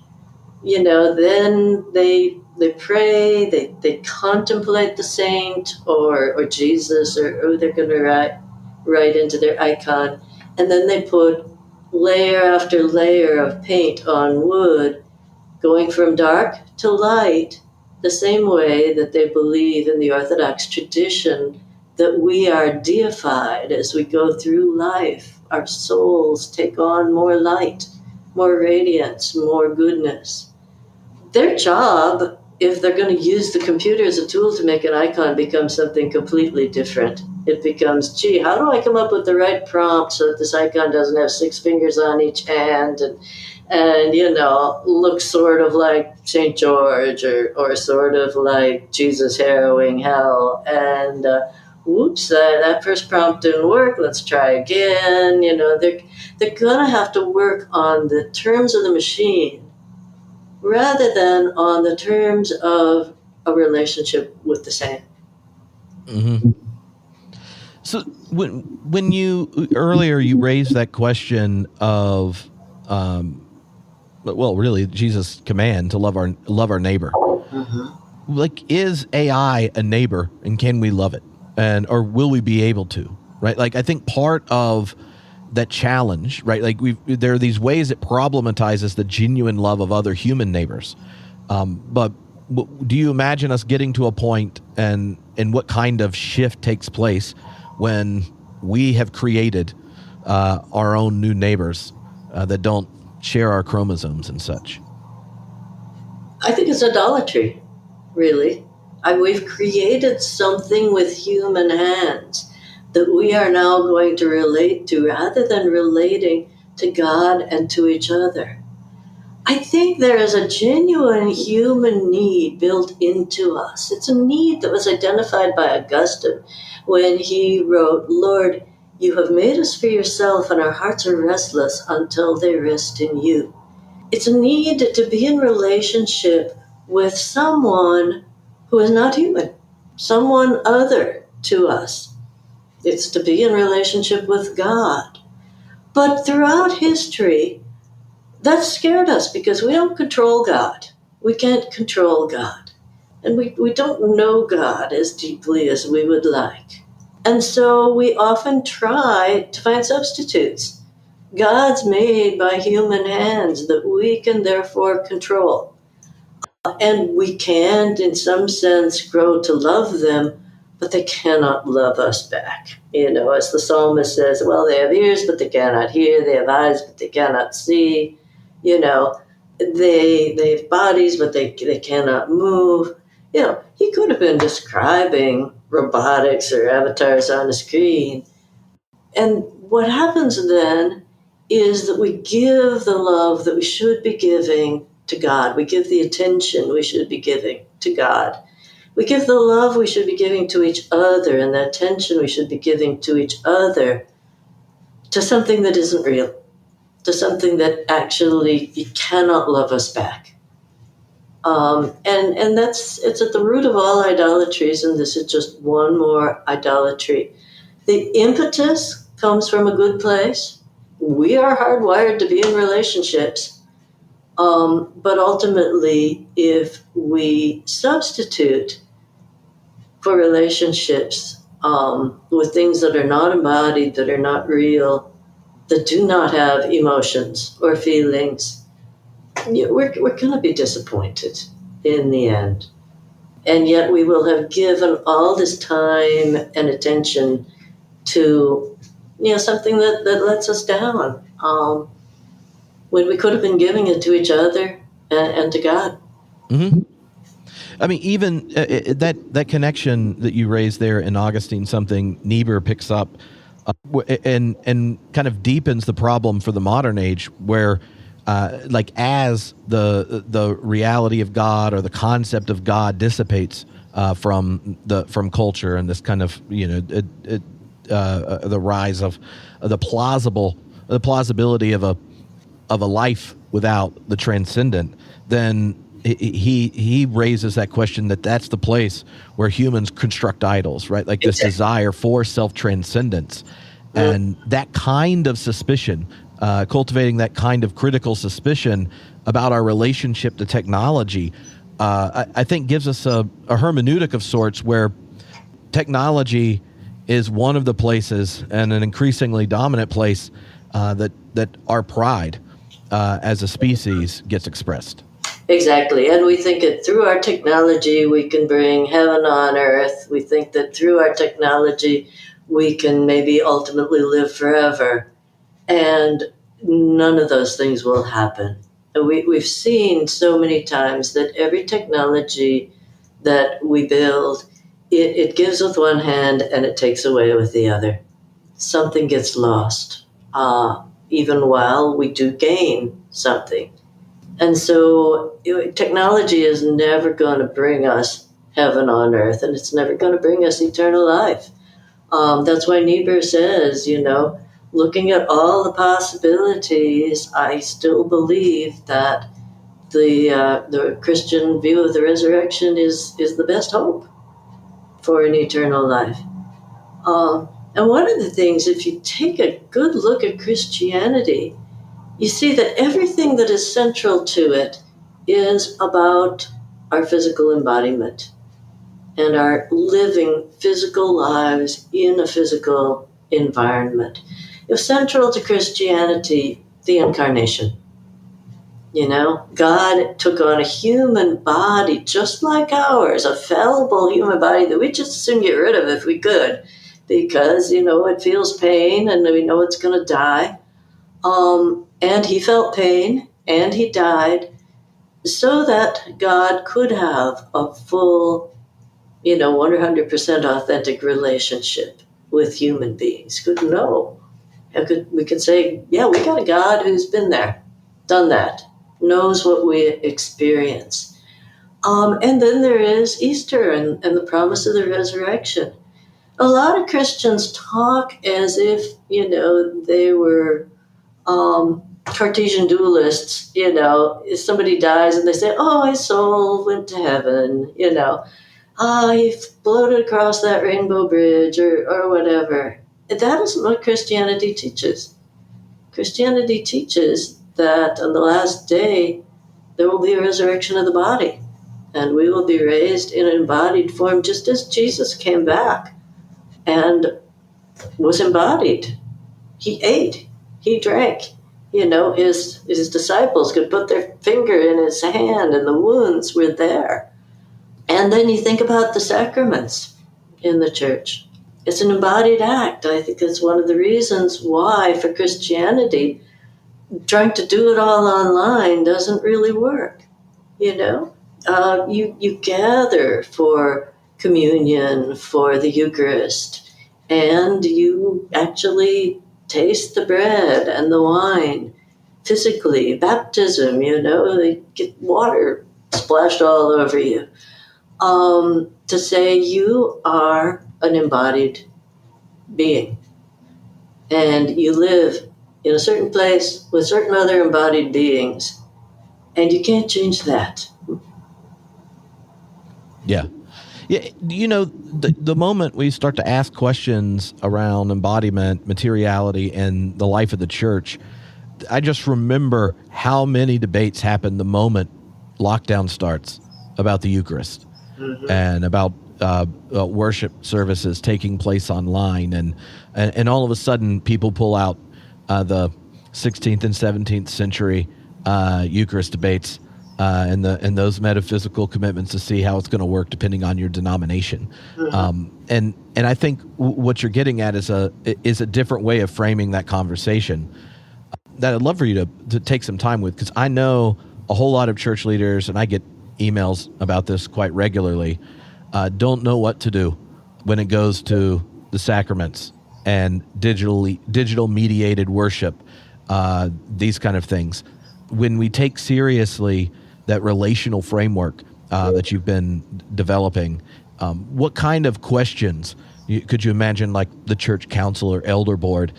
Then they pray, they contemplate the saint or Jesus or who they're going to write into their icon. And then they put layer after layer of paint on wood, going from dark to light, the same way that they believe in the Orthodox tradition that we are deified as we go through life. Our souls take on more light, more radiance, more goodness. Their job, if they're going to use the computer as a tool to make an icon, becomes something completely different. It becomes, gee, how do I come up with the right prompt so that this icon doesn't have 6 fingers on each hand and looks sort of like St. George or sort of like Jesus harrowing hell. And whoops, that first prompt didn't work. Let's try again. They're going to have to work on the terms of the machine rather than on the terms of a relationship with the saint. Mm-hmm. So when you earlier you raised that question of, really Jesus' command to love our neighbor. Mm-hmm. Like, is AI a neighbor, and can we love it, or will we be able to? Right? Like, I think part of that challenge, right? Like there are these ways it problematizes the genuine love of other human neighbors. But do you imagine us getting to a point, and what kind of shift takes place when we have created our own new neighbors that don't share our chromosomes and such? I think it's idolatry, really. We've created something with human hands that we are now going to relate to rather than relating to God and to each other. I think there is a genuine human need built into us. It's a need that was identified by Augustine when he wrote, Lord, you have made us for yourself, and our hearts are restless until they rest in you. It's a need to be in relationship with someone who is not human, someone other to us. It's to be in relationship with God. But throughout history, that scared us because we don't control God. We can't control God. And we don't know God as deeply as we would like. And so we often try to find substitutes. Gods made by human hands that we can therefore control. And we can, in some sense, grow to love them, but they cannot love us back. As the psalmist says, well, they have ears, but they cannot hear. They have eyes, but they cannot see. They have bodies, but they cannot move. He could have been describing robotics or avatars on a screen. And what happens then is that we give the love that we should be giving to God. We give the attention we should be giving to God. We give the love we should be giving to each other and the attention we should be giving to each other to something that isn't real, to something that actually cannot love us back. And it's at the root of all idolatries, and this is just one more idolatry. The impetus comes from a good place. We are hardwired to be in relationships. But ultimately, if we substitute for relationships with things that are not embodied, that are not real, that do not have emotions or feelings, we're going to be disappointed in the end. And yet we will have given all this time and attention to something that lets us down, when we could have been giving it to each other and to God. Mm-hmm. I mean, even that connection that you raised there in Augustine, something Niebuhr picks up and kind of deepens the problem for the modern age, where as the reality of God or the concept of God dissipates from culture, and this kind of the rise of the plausibility of a life without the transcendent, then he raises that question that's the place where humans construct idols, right? Like this desire for self-transcendence. And that kind of suspicion, cultivating that kind of critical suspicion about our relationship to technology, I think gives us a hermeneutic of sorts where technology is one of the places, and an increasingly dominant place, that our pride as a species gets expressed. Exactly. And we think that through our technology, we can bring heaven on earth. We think that through our technology, we can maybe ultimately live forever. And none of those things will happen. And we've seen so many times that every technology that we build, it gives with one hand and it takes away with the other. Something gets lost, even while we do gain something. And so technology is never going to bring us heaven on earth, and it's never going to bring us eternal life. That's why Niebuhr says, looking at all the possibilities, I still believe that the Christian view of the resurrection is the best hope for an eternal life. And one of the things, if you take a good look at Christianity, you see that everything that is central to it is about our physical embodiment and our living physical lives in a physical environment. It's central to Christianity, the incarnation. God took on a human body just like ours, a fallible human body that we just as soon get rid of if we could, because, it feels pain and we know it's going to die. And he felt pain, and he died, so that God could have a full, 100% authentic relationship with human beings. Could know. We could say, yeah, we got a God who's been there, done that, knows what we experience. And then there is Easter and the promise of the resurrection. A lot of Christians talk as if, they were Cartesian dualists. If somebody dies and they say, oh, his soul went to heaven, he floated across that rainbow bridge or whatever. That isn't what Christianity teaches. Christianity teaches that on the last day, there will be a resurrection of the body. and we will be raised in an embodied form, just as Jesus came back and was embodied. He ate, he drank. His disciples could put their finger in his hand and the wounds were there. And then you think about the sacraments in the church. It's an embodied act. I think it's one of the reasons why, for Christianity, trying to do it all online doesn't really work. You gather for communion, for the Eucharist, and you actually taste the bread and the wine physically. Baptism, they get water splashed all over you. To say you are an embodied being and you live in a certain place with certain other embodied beings, and you can't change that. Yeah. Yeah, the moment we start to ask questions around embodiment, materiality, and the life of the church, I just remember how many debates happen the moment lockdown starts about the Eucharist and about worship services taking place online, and all of a sudden people pull out the 16th and 17th century Eucharist debates. And those metaphysical commitments to see how it's going to work depending on your denomination, and I think what you're getting at is a different way of framing that conversation that I'd love for you to take some time with, because I know a whole lot of church leaders, and I get emails about this quite regularly, don't know what to do when it goes to the sacraments and digital mediated worship, these kind of things. When we take seriously that relational framework that you've been developing, what kind of questions could you imagine, like the church council or elder board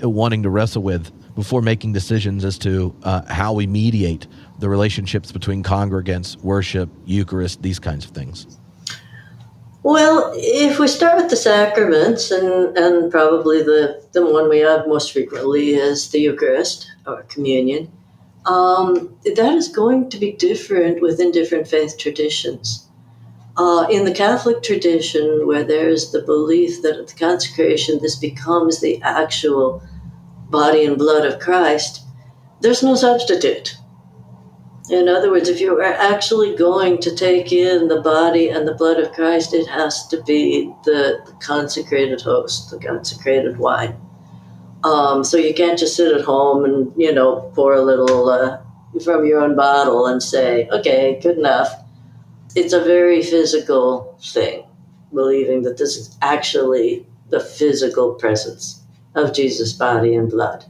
wanting to wrestle with before making decisions as to how we mediate the relationships between congregants, worship, Eucharist, these kinds of things? Well, if we start with the sacraments, and probably the one we have most frequently is the Eucharist or communion, that is going to be different within different faith traditions. In the Catholic tradition, where there's the belief that at the consecration this becomes the actual body and blood of Christ, there's no substitute. In other words, if you are actually going to take in the body and the blood of Christ, it has to be the consecrated host, the consecrated wine. So you can't just sit at home and, pour a little from your own bottle and say, okay, good enough. It's a very physical thing, believing that this is actually the physical presence of Jesus' body and blood.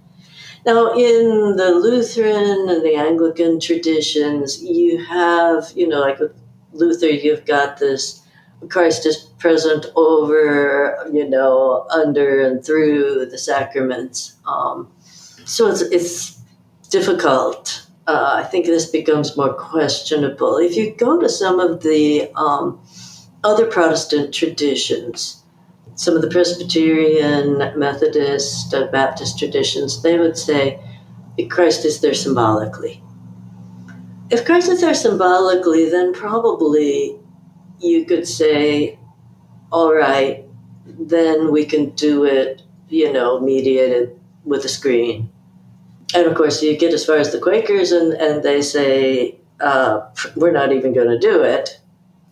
Now, in the Lutheran and the Anglican traditions, you have, like with Luther, you've got this Christ is present over, under and through the sacraments. So it's difficult. I think this becomes more questionable. If you go to some of the other Protestant traditions, some of the Presbyterian, Methodist, Baptist traditions, they would say Christ is there symbolically. If Christ is there symbolically, then probably you could say, all right, then we can do it, mediated with a screen. And of course, you get as far as the Quakers, and they say, we're not even going to do it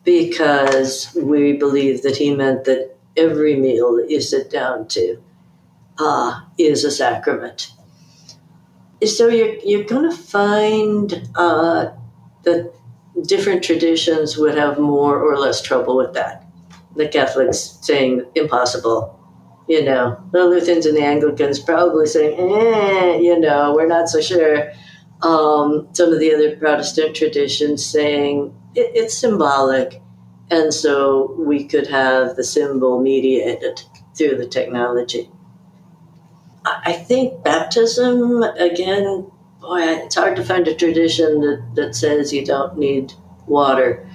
because we believe that he meant that every meal that you sit down to is a sacrament. So you're going to find that different traditions would have more or less trouble with that. The Catholics saying impossible. The Lutherans and the Anglicans probably saying, we're not so sure. Some of the other Protestant traditions saying it's symbolic, and so we could have the symbol mediated through the technology. I think baptism, again, it's hard to find a tradition that says you don't need water.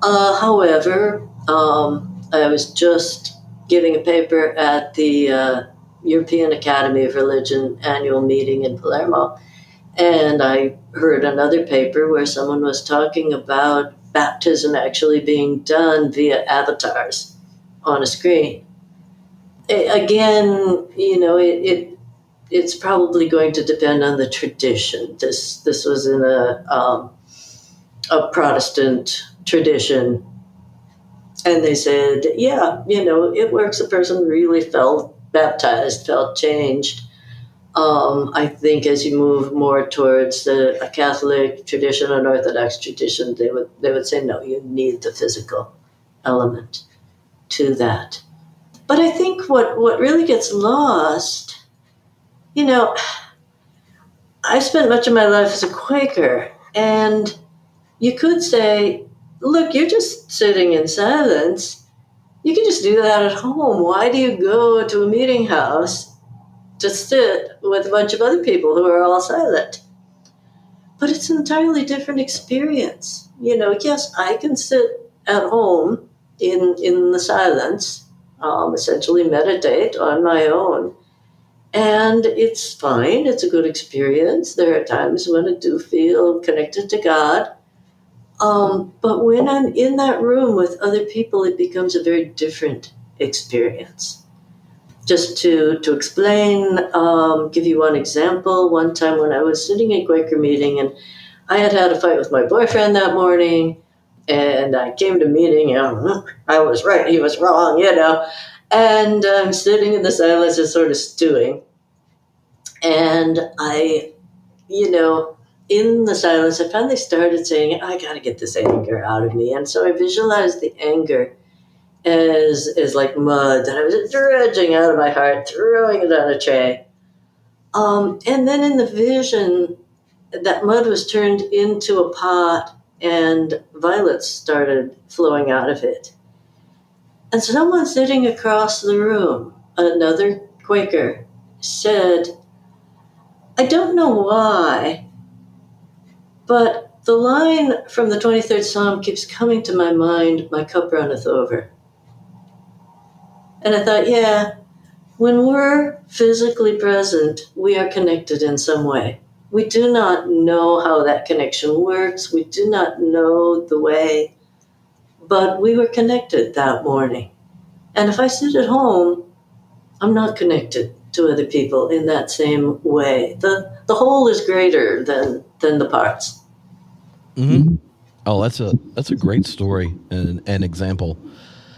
However, I was just giving a paper at the European Academy of Religion annual meeting in Palermo, and I heard another paper where someone was talking about baptism actually being done via avatars on a screen. Again, it's probably going to depend on the tradition. This was in a Protestant tradition, and they said, yeah, it works. A person really felt baptized, felt changed. I think as you move more towards a Catholic tradition, an Orthodox tradition, they would say, no, you need the physical element to that. But I think what really gets lost, I spent much of my life as a Quaker, and you could say, look, you're just sitting in silence. You can just do that at home. Why do you go to a meeting house to sit with a bunch of other people who are all silent? But it's an entirely different experience. Yes, I can sit at home in the silence, essentially meditate on my own. And it's fine. It's a good experience. There are times when I do feel connected to God. But when I'm in that room with other people, it becomes a very different experience. Just to explain, give you one example. One time when I was sitting in a Quaker meeting, and I had a fight with my boyfriend that morning, and I came to meeting, I was right, he was wrong, and I'm sitting in the silence and sort of stewing. And I, in the silence, I finally started saying, I got to get this anger out of me. And so I visualized the anger as like mud that I was dredging out of my heart, throwing it on a tray. And then in the vision, that mud was turned into a pot and violets started flowing out of it. And someone sitting across the room, another Quaker, said, I don't know why, but the line from the 23rd Psalm keeps coming to my mind, my cup runneth over. And I thought, yeah, when we're physically present, we are connected in some way. We do not know how that connection works. We do not know the way, but we were connected that morning. And if I sit at home, I'm not connected to other people in that same way. The whole is greater than the parts. Mm-hmm. Oh, that's a great story and an example.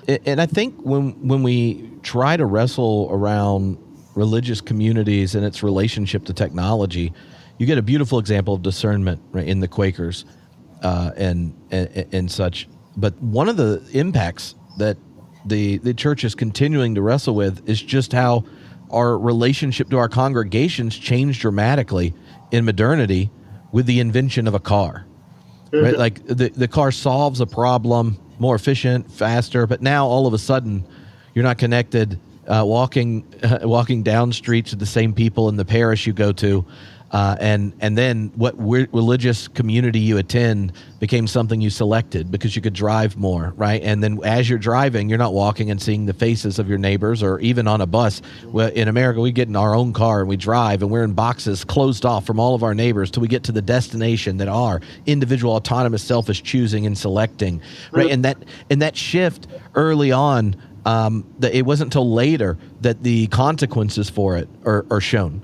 And I think when we try to wrestle around religious communities and its relationship to technology, you get a beautiful example of discernment, right, in the Quakers and such. But one of the impacts that the church is continuing to wrestle with is just how our relationship to our congregations changed dramatically in modernity with the invention of a car. Right? Like the car solves a problem more efficient, faster, but now all of a sudden you're not connected walking down streets with the same people in the parish you go to. And then what religious community you attend became something you selected because you could drive more, right? And then as you're driving, you're not walking and seeing the faces of your neighbors, or even on a bus. Well, in America, we get in our own car and we drive, and we're in boxes closed off from all of our neighbors till we get to the destination that our individual autonomous self is choosing and selecting, right? And that shift early on, it wasn't until later that the consequences for it are shown.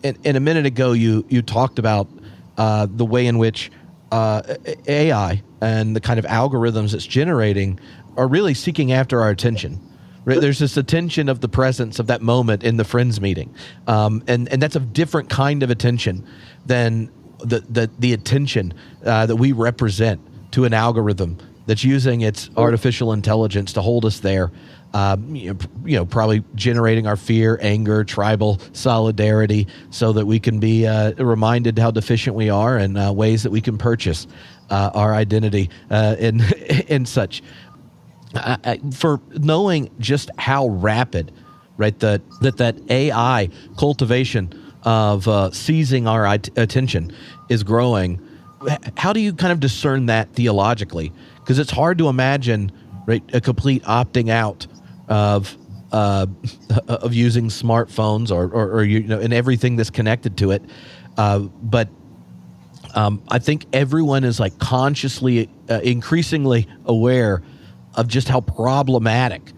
And a minute ago, you talked about the way in which AI and the kind of algorithms it's generating are really seeking after our attention. Right? There's this attention of the presence of that moment in the friends meeting, and that's a different kind of attention than the attention that we represent to an algorithm that's using its artificial intelligence to hold us there. Probably generating our fear, anger, tribal solidarity, so that we can be reminded how deficient we are and ways that we can purchase our identity and such. For knowing just how rapid, right, that AI cultivation of seizing our attention is growing, how do you kind of discern that theologically? Because it's hard to imagine, right, a complete opting out of using smartphones or and everything that's connected to it. But I think everyone is like consciously, increasingly aware of just how problematic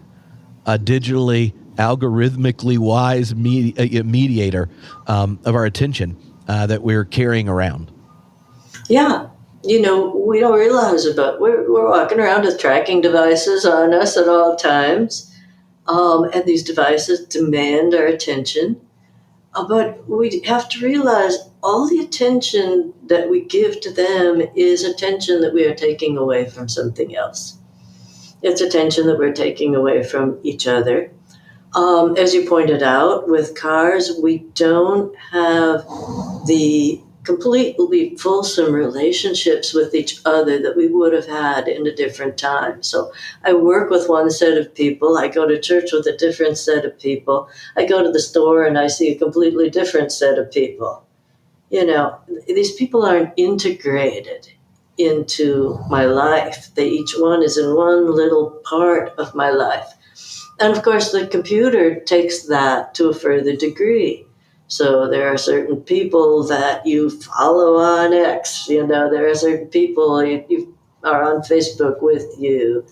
a digitally, algorithmically wise mediator of our attention that we're carrying around. Yeah. We don't realize it, but we're walking around with tracking devices on us at all times. And these devices demand our attention. But we have to realize all the attention that we give to them is attention that we are taking away from something else. It's attention that we're taking away from each other. As you pointed out, with cars, we don't have the completely fulsome relationships with each other that we would have had in a different time. So I work with one set of people. I go to church with a different set of people. I go to the store and I see a completely different set of people. These people aren't integrated into my life. Each one is in one little part of my life. And of course, the computer takes that to a further degree. So there are certain people that you follow on X. There are certain people you are on Facebook with you.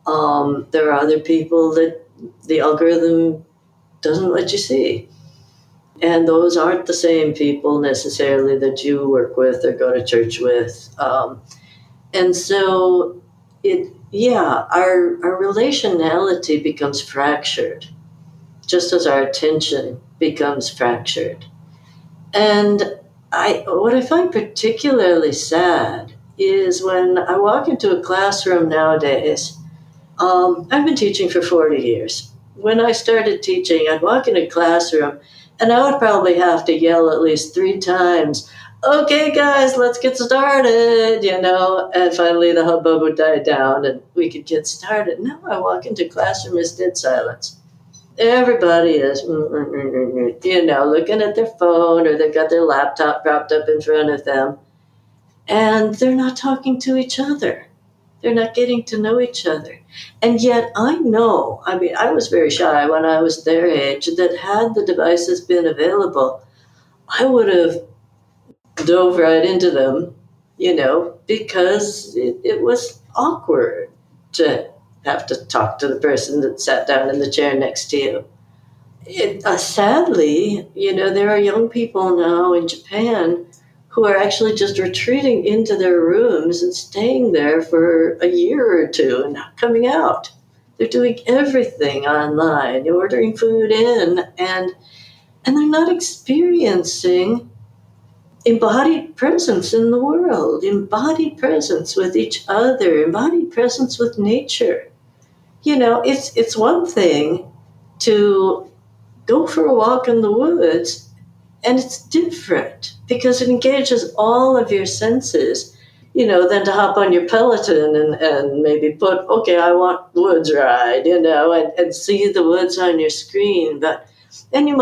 There are other people that the algorithm doesn't let you see. And those aren't the same people necessarily that you work with or go to church with. And so our relationality becomes fractured, just as our attention becomes fractured. And what I find particularly sad is when I walk into a classroom nowadays. I've been teaching for 40 years. When I started teaching, I'd walk in a classroom and I would probably have to yell at least 3 times, "Okay, guys, let's get started," and finally the hubbub would die down and we could get started. Now I walk into a classroom, it's dead silence. Everybody is, looking at their phone, or they've got their laptop propped up in front of them, and they're not talking to each other. They're not getting to know each other. And yet I was very shy when I was their age, that had the devices been available, I would have dove right into them, because it was awkward to have to talk to the person that sat down in the chair next to you. Sadly, there are young people now in Japan who are actually just retreating into their rooms and staying there for a year or two and not coming out. They're doing everything online, ordering food in, and they're not experiencing embodied presence in the world, embodied presence with each other, embodied presence with nature. It's one thing to go for a walk in the woods, and it's different because it engages all of your senses, than to hop on your Peloton and maybe put, okay, I want woods ride, and see the woods on your screen. And they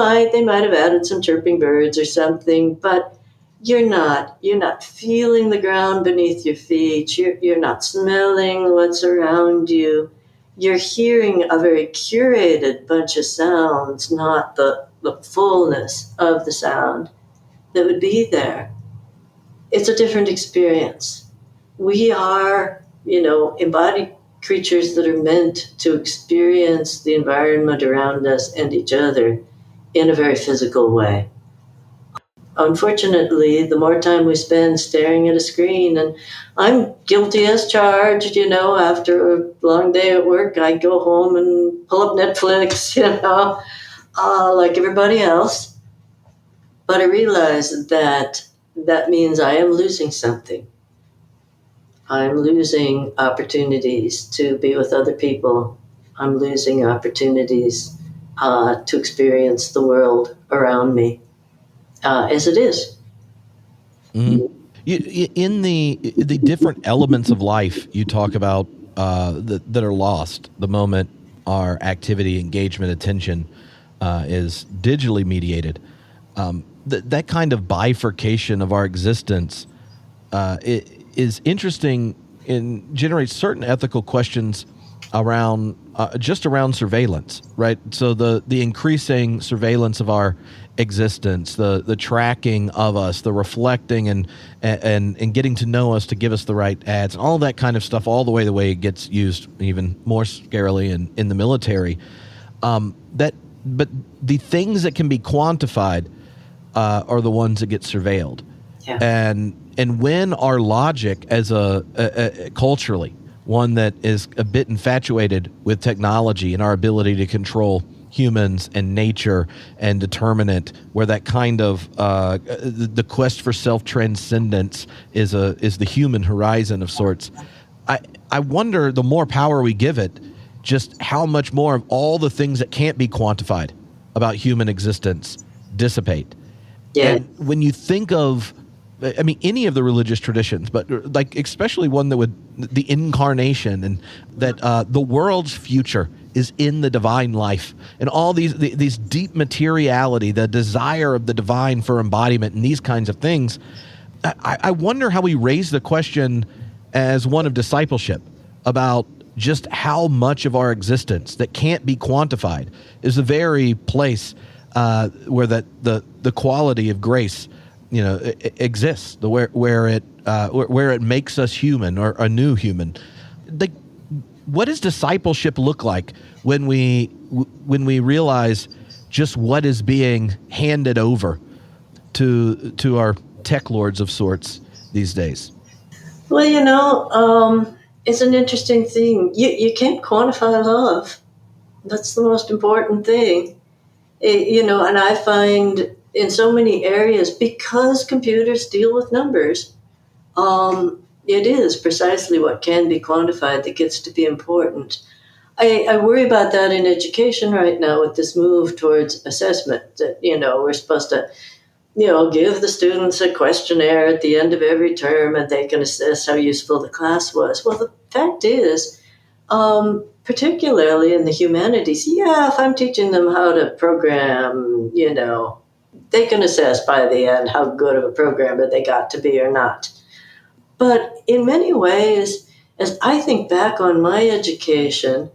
might have added some chirping birds or something, but you're not feeling the ground beneath your feet. You're not smelling what's around you. You're hearing a very curated bunch of sounds, not the fullness of the sound that would be there. It's a different experience. We are, embodied creatures that are meant to experience the environment around us and each other in a very physical way. Unfortunately, the more time we spend staring at a screen, and I'm guilty as charged, after a long day at work, I go home and pull up Netflix, like everybody else. But I realize that means I am losing something. I'm losing opportunities to be with other people. I'm losing opportunities to experience the world around me. As it is. Mm-hmm. In the different elements of life you talk about that are lost the moment our activity, engagement, attention is digitally mediated, that kind of bifurcation of our existence it is interesting and generates certain ethical questions around just around surveillance, right? So the increasing surveillance of our existence, the tracking of us, the reflecting and getting to know us to give us the right ads, all that kind of stuff, all the way it gets used even more scarily in the military. But the things that can be quantified are the ones that get surveilled. Yeah. And when our logic as a culturally, one that is a bit infatuated with technology and our ability to control humans and nature and determinant, where that kind of the quest for self-transcendence is the human horizon of sorts. I wonder, the more power we give it, just how much more of all the things that can't be quantified about human existence dissipate. Yeah. And when you think of, I mean, any of the religious traditions, but like especially one that would, the incarnation, and that the world's future is in the divine life, and all these deep materiality, the desire of the divine for embodiment, and these kinds of things. I wonder how we raise the question as one of discipleship about just how much of our existence that can't be quantified is the very place where the quality of grace, exists, where it makes us human, or a new human. What does discipleship look like when we realize just what is being handed over to our tech lords of sorts these days? Well, it's an interesting thing. You can't quantify love. That's the most important thing. And I find in so many areas, because computers deal with numbers, it is precisely what can be quantified that gets to be important. I worry about that in education right now with this move towards assessment, that, we're supposed to, give the students a questionnaire at the end of every term and they can assess how useful the class was. Well, the fact is, particularly in the humanities, if I'm teaching them how to program, they can assess by the end how good of a programmer they got to be or not. But in many ways, as I think back on my education,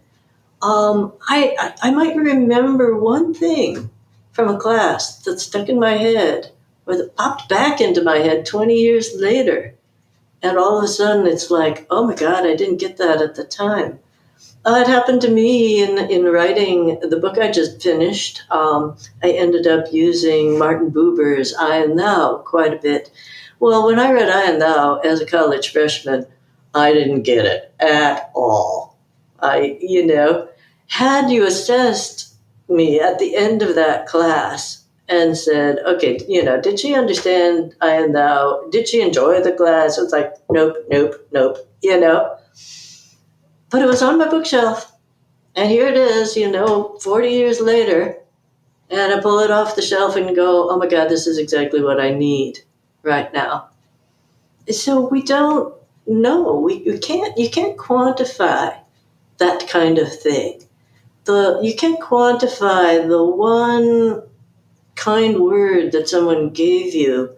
I might remember one thing from a class that stuck in my head, or that popped back into my head 20 years later. And all of a sudden it's like, oh my God, I didn't get that at the time. It happened to me in writing the book I just finished. I ended up using Martin Buber's I and Thou quite a bit. Well, when I read I and Thou as a college freshman, I didn't get it at all. Had you assessed me at the end of that class and said, okay, did she understand I and Thou? Did she enjoy the class? It's like, nope. But it was on my bookshelf. And here it is, 40 years later. And I pull it off the shelf and go, oh my God, this is exactly what I need right now. So we don't know. You can't quantify that kind of thing. You can't quantify the one kind word that someone gave you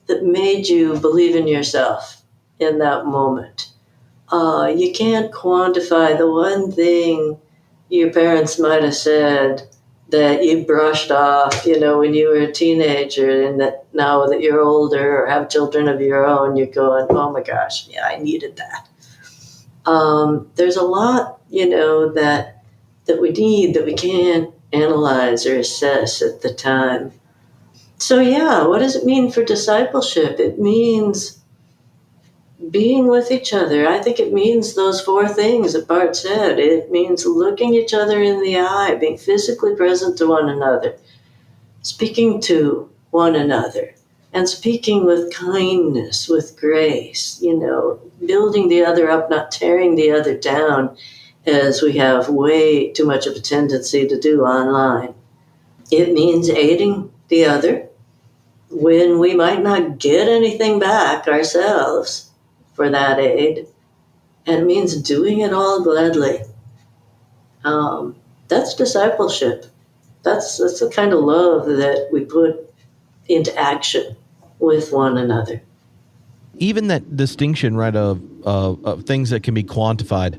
that made you believe in yourself in that moment. You can't quantify the one thing your parents might have said that you brushed off, when you were a teenager, and that now that you're older or have children of your own, you're going, oh my gosh, yeah, I needed that. There's a lot, that we need that we can't analyze or assess at the time. So what does it mean for discipleship? It means being with each other. I think it means those four things that Bart said. It means looking each other in the eye, being physically present to one another, speaking to one another, and speaking with kindness, with grace, building the other up, not tearing the other down, as we have way too much of a tendency to do online. It means aiding the other when we might not get anything back ourselves for that aid, and it means doing it all gladly. That's discipleship. That's the kind of love that we put into action with one another. Even that distinction, right, of things that can be quantified,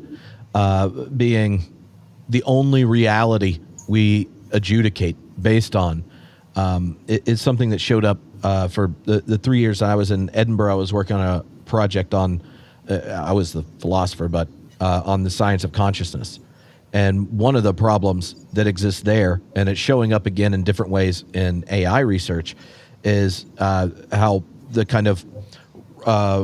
being the only reality we adjudicate based on is something that showed up for the 3 years I was in Edinburgh. I was working on a project on, I was the philosopher, but on the science of consciousness. And one of the problems that exists there, and it's showing up again in different ways in AI research, is how the kind of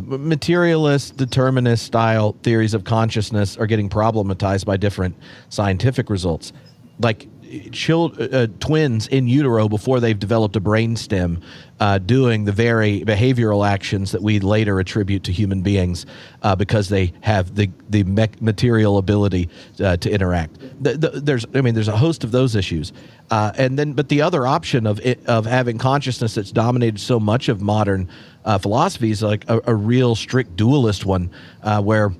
materialist, determinist style theories of consciousness are getting problematized by different scientific results. Like twins in utero before they've developed a brainstem doing the very behavioral actions that we later attribute to human beings because they have the material ability to interact. There's a host of those issues, but the other option of having consciousness that's dominated so much of modern philosophy is like a real strict dualist one, where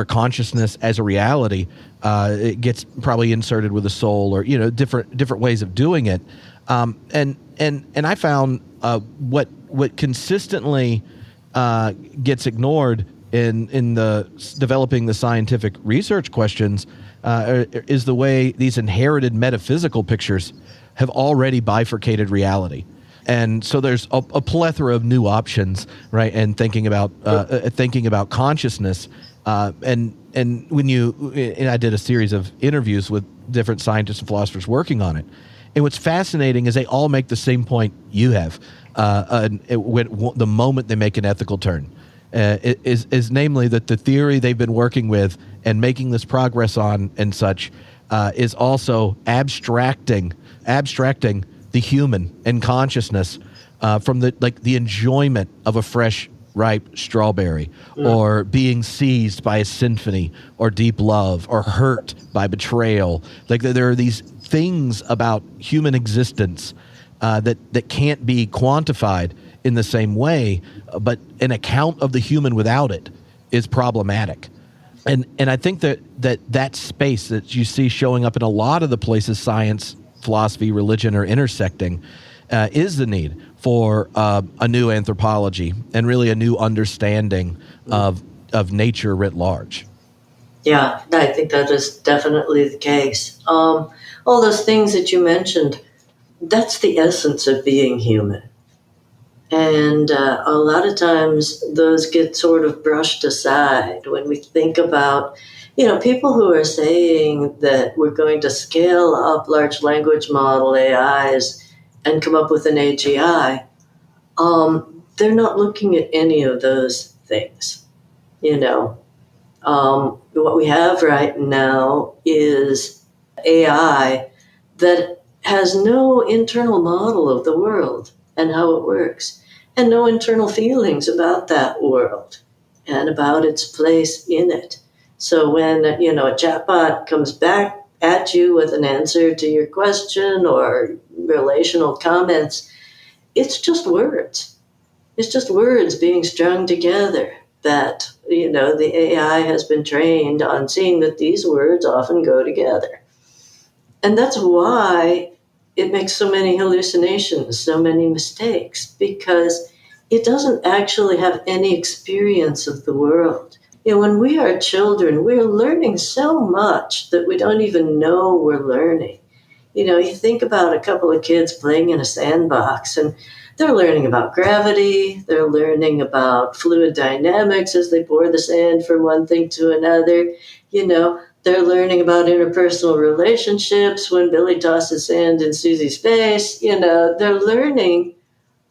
consciousness as a reality it gets probably inserted with a soul, or different ways of doing it, and I found what consistently gets ignored in the developing the scientific research questions is the way these inherited metaphysical pictures have already bifurcated reality. And so there's a plethora of new options, right? And thinking about consciousness, and I did a series of interviews with different scientists and philosophers working on it. And what's fascinating is they all make the same point you have, the moment they make an ethical turn, is namely that the theory they've been working with and making this progress on and such is also abstracting the human and consciousness from the enjoyment of a fresh, ripe strawberry, or being seized by a symphony, or deep love, or hurt by betrayal. Like there are these things about human existence that can't be quantified in the same way, but an account of the human without it is problematic. And I think that space that you see showing up in a lot of the places science, philosophy, religion are intersecting is the need for a new anthropology and really a new understanding of nature writ large. Yeah, I think that is definitely the case. All those things that you mentioned, that's the essence of being human. And a lot of times those get sort of brushed aside when we think about, people who are saying that we're going to scale up large language model AIs and come up with an AGI. They're not looking at any of those things. What we have right now is AI that has no internal model of the world and how it works, and no internal feelings about that world and about its place in it. So when, a chatbot comes back at you with an answer to your question or relational comments, it's just words. It's just words being strung together that, the AI has been trained on seeing that these words often go together. And that's why it makes so many hallucinations, so many mistakes, because it doesn't actually have any experience of the world. When we are children, we're learning so much that we don't even know we're learning. You think about a couple of kids playing in a sandbox, and they're learning about gravity, they're learning about fluid dynamics as they pour the sand from one thing to another. They're learning about interpersonal relationships when Billy tosses sand in Susie's face. They're learning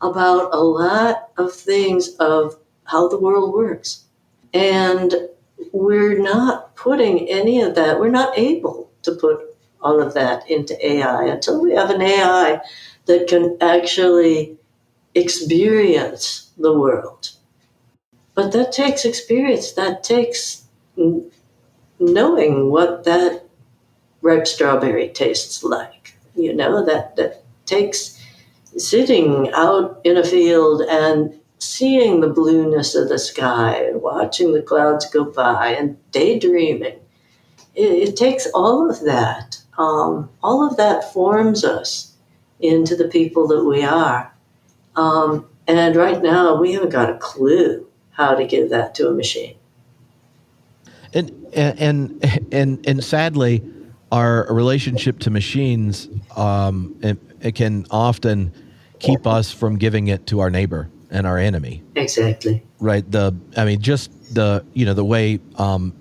about a lot of things of how the world works. And we're not putting any of that, we're not able to put all of that into AI until we have an AI that can actually experience the world. But that takes experience, that takes knowing what that ripe strawberry tastes like. That takes sitting out in a field and seeing the blueness of the sky and watching the clouds go by and daydreaming. It takes all of that. All of that forms us into the people that we are. And right now, we haven't got a clue how to give that to a machine. And sadly, our relationship to machines, it can often keep us from giving it to our neighbor and our enemy. Exactly. Right. Just the way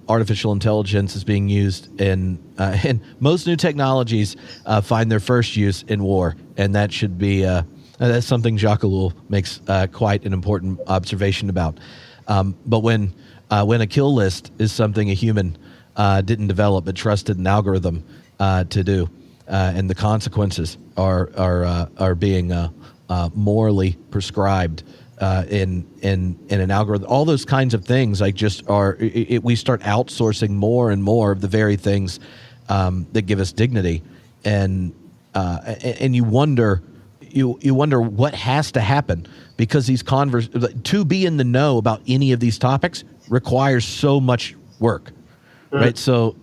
artificial intelligence is being used in most new technologies find their first use in war, and that should be that's something Jacques Ellul makes quite an important observation about. But when a kill list is something a human didn't develop but trusted an algorithm to do, and the consequences are being morally prescribed in an algorithm, all those kinds of things we start outsourcing more and more of the very things that give us dignity, and you wonder what has to happen, because these to be in the know about any of these topics requires so much work. Right. So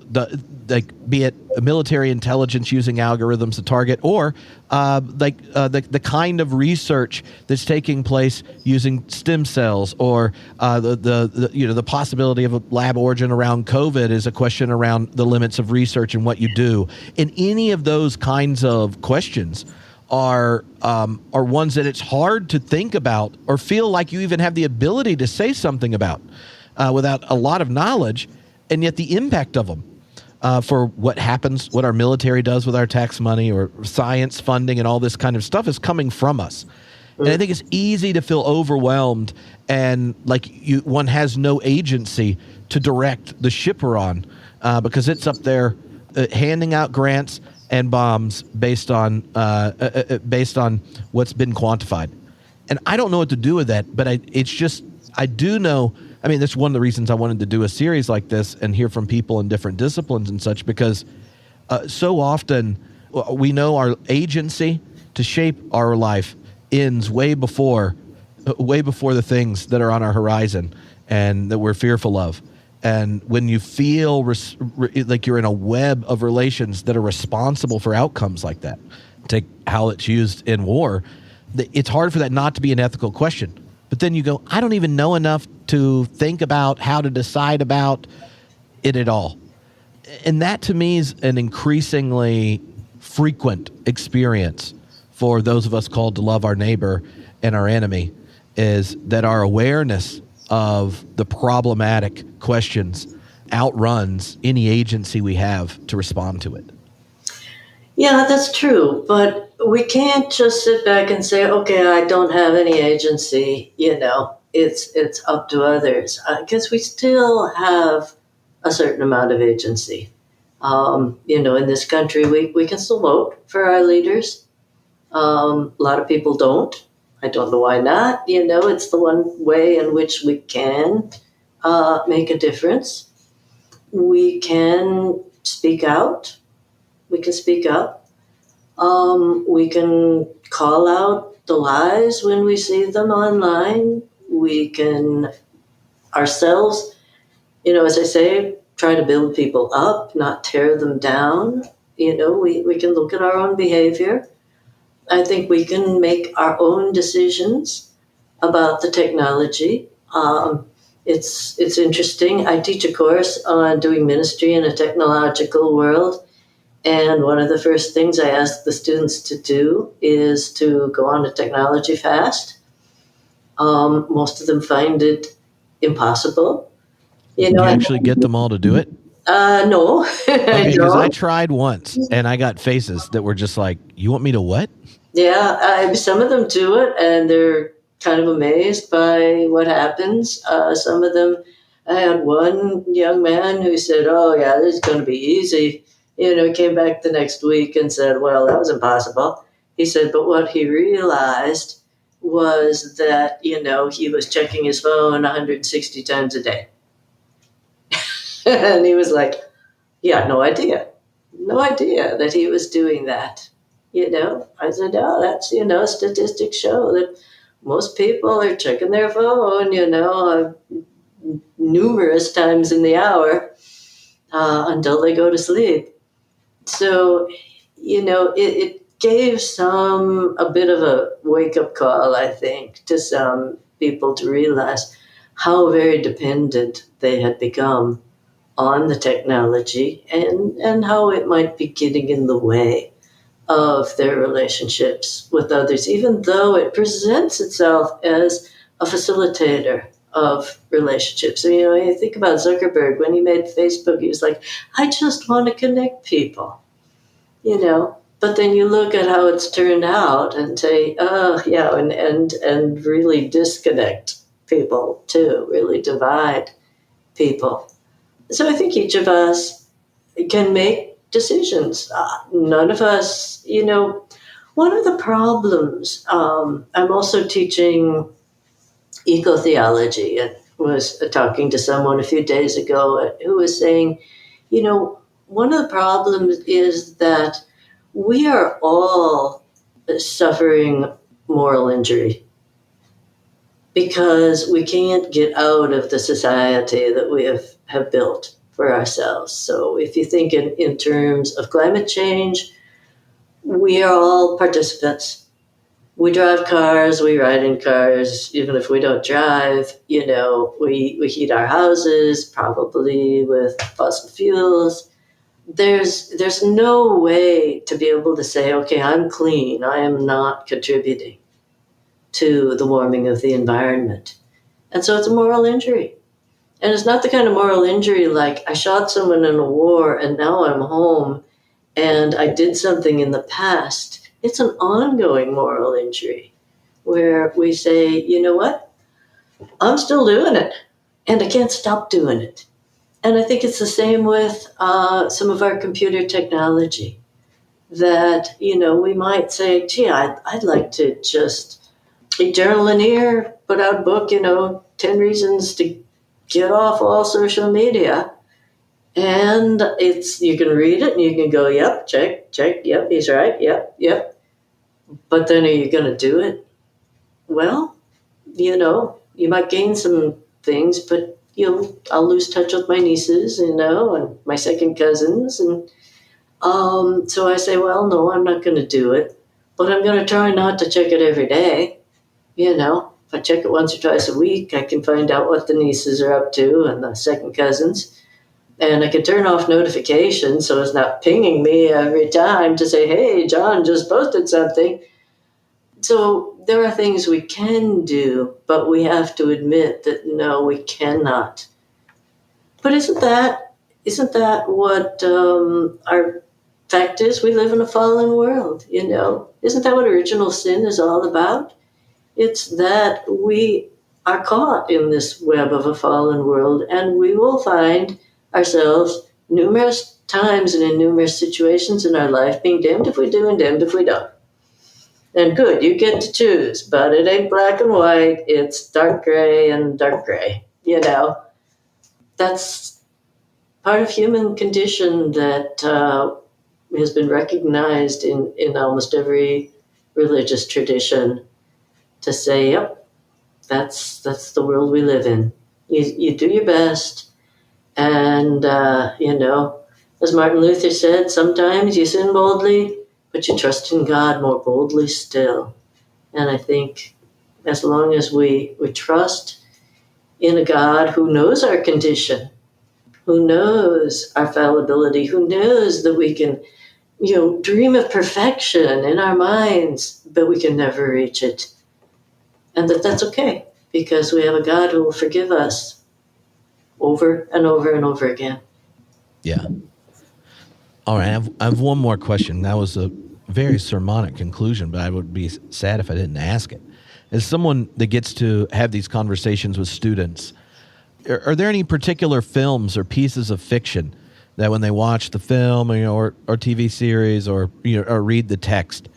be it military intelligence using algorithms to target, or the kind of research that's taking place using stem cells, or the possibility of a lab origin around COVID is a question around the limits of research and what you do. And any of those kinds of questions are ones that it's hard to think about or feel like you even have the ability to say something about without a lot of knowledge. And yet the impact of them for what happens, what our military does with our tax money, or science funding and all this kind of stuff, is coming from us. And I think it's easy to feel overwhelmed and like one has no agency to direct the ship we're on because it's up there handing out grants and bombs based on what's been quantified. And I don't know what to do with that, but I do know. I mean, that's one of the reasons I wanted to do a series like this and hear from people in different disciplines and such, because so often we know our agency to shape our life ends way before the things that are on our horizon and that we're fearful of. And when you feel like you're in a web of relations that are responsible for outcomes like that, take how it's used in war, it's hard for that not to be an ethical question. But then you go, I don't even know enough to think about how to decide about it at all. And that to me is an increasingly frequent experience for those of us called to love our neighbor and our enemy, is that our awareness of the problematic questions outruns any agency we have to respond to it. Yeah, that's true. But we can't just sit back and say, okay, I don't have any agency, it's up to others, because we still have a certain amount of agency. In this country, we can still vote for our leaders. A lot of people don't. I don't know why not. It's the one way in which we can make a difference. We can speak out. We can speak up. We can call out the lies when we see them online. We can ourselves, as I say, try to build people up, not tear them down. We can look at our own behavior. I think we can make our own decisions about the technology. It's interesting. I teach a course on doing ministry in a technological world. And one of the first things I ask the students to do is to go on a technology fast. Most of them find it impossible. Do you actually get them all to do it? No. Okay, because I tried once and I got faces that were just like, you want me to what? Yeah, some of them do it and they're kind of amazed by what happens. Some of them, I had one young man who said, oh yeah, this is going to be easy. Came back the next week and said, well, that was impossible. He said, but what he realized was that, he was checking his phone 160 times a day. And he was like, he had no idea that he was doing that. I said, oh, that's, statistics show that most people are checking their phone, numerous times in the hour until they go to sleep. So, it gave a bit of a wake-up call, I think, to some people to realize how very dependent they had become on the technology and how it might be getting in the way of their relationships with others, even though it presents itself as a facilitator of relationships. So, you think about Zuckerberg when he made Facebook, he was like, I just want to connect people, But then you look at how it's turned out and say, oh, yeah, and really disconnect people too, really divide people. So I think each of us can make decisions. None of us, one of the problems, I'm also teaching eco-theology and was talking to someone a few days ago who was saying, one of the problems is that we are all suffering moral injury because we can't get out of the society that we have built for ourselves. So if you think in terms of climate change, we are all participants. We drive cars, we ride in cars, even if we don't drive, we heat our houses, probably with fossil fuels. There's no way to be able to say, okay, I'm clean, I am not contributing to the warming of the environment. And so it's a moral injury. And it's not the kind of moral injury like I shot someone in a war and now I'm home and I did something in the past. It's an ongoing moral injury where we say, you know what? I'm still doing it and I can't stop doing it. And I think it's the same with some of our computer technology that, we might say, gee, I'd like to just journal in here, put out a book, 10 reasons to get off all social media. And you can read it and you can go, yep, check, yep, he's right, yep. But then are you going to do it? Well, you might gain some things, but I'll lose touch with my nieces, and my second cousins. And so I say, well, no, I'm not going to do it, but I'm going to try not to check it every day. If I check it once or twice a week, I can find out what the nieces are up to and the second cousins. And I can turn off notifications so it's not pinging me every time to say, hey, John just posted something. So there are things we can do, but we have to admit that, no, we cannot. But isn't that what our fact is? We live in a fallen world, Isn't that what original sin is all about? It's that we are caught in this web of a fallen world, and we will find ourselves numerous times and in numerous situations in our life being damned if we do and damned if we don't. And good, you get to choose, but it ain't black and white, it's dark gray and dark gray, That's part of human condition that has been recognized in almost every religious tradition to say, yep, that's the world we live in. You do your best, and as Martin Luther said, sometimes you sin boldly, but you trust in God more boldly still. And I think as long as we trust in a God who knows our condition, who knows our fallibility, who knows that we can, dream of perfection in our minds, but we can never reach it. And that's okay, because we have a God who will forgive us over and over and over again. Yeah. All right. I have one more question. That was a very sermonic conclusion, but I would be sad if I didn't ask it. As someone that gets to have these conversations with students, are there any particular films or pieces of fiction that when they watch the film, or TV series, or read the text,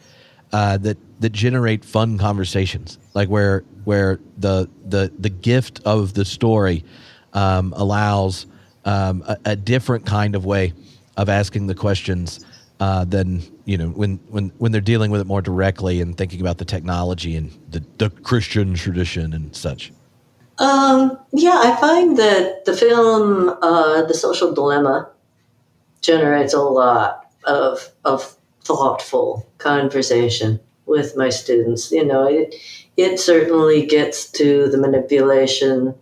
that generate fun conversations, like where the gift of the story allows a different kind of way of asking the questions than when they're dealing with it more directly and thinking about the technology and the Christian tradition and such. I find that the film The Social Dilemma generates a lot of thoughtful conversation with my students. It certainly gets to the manipulation,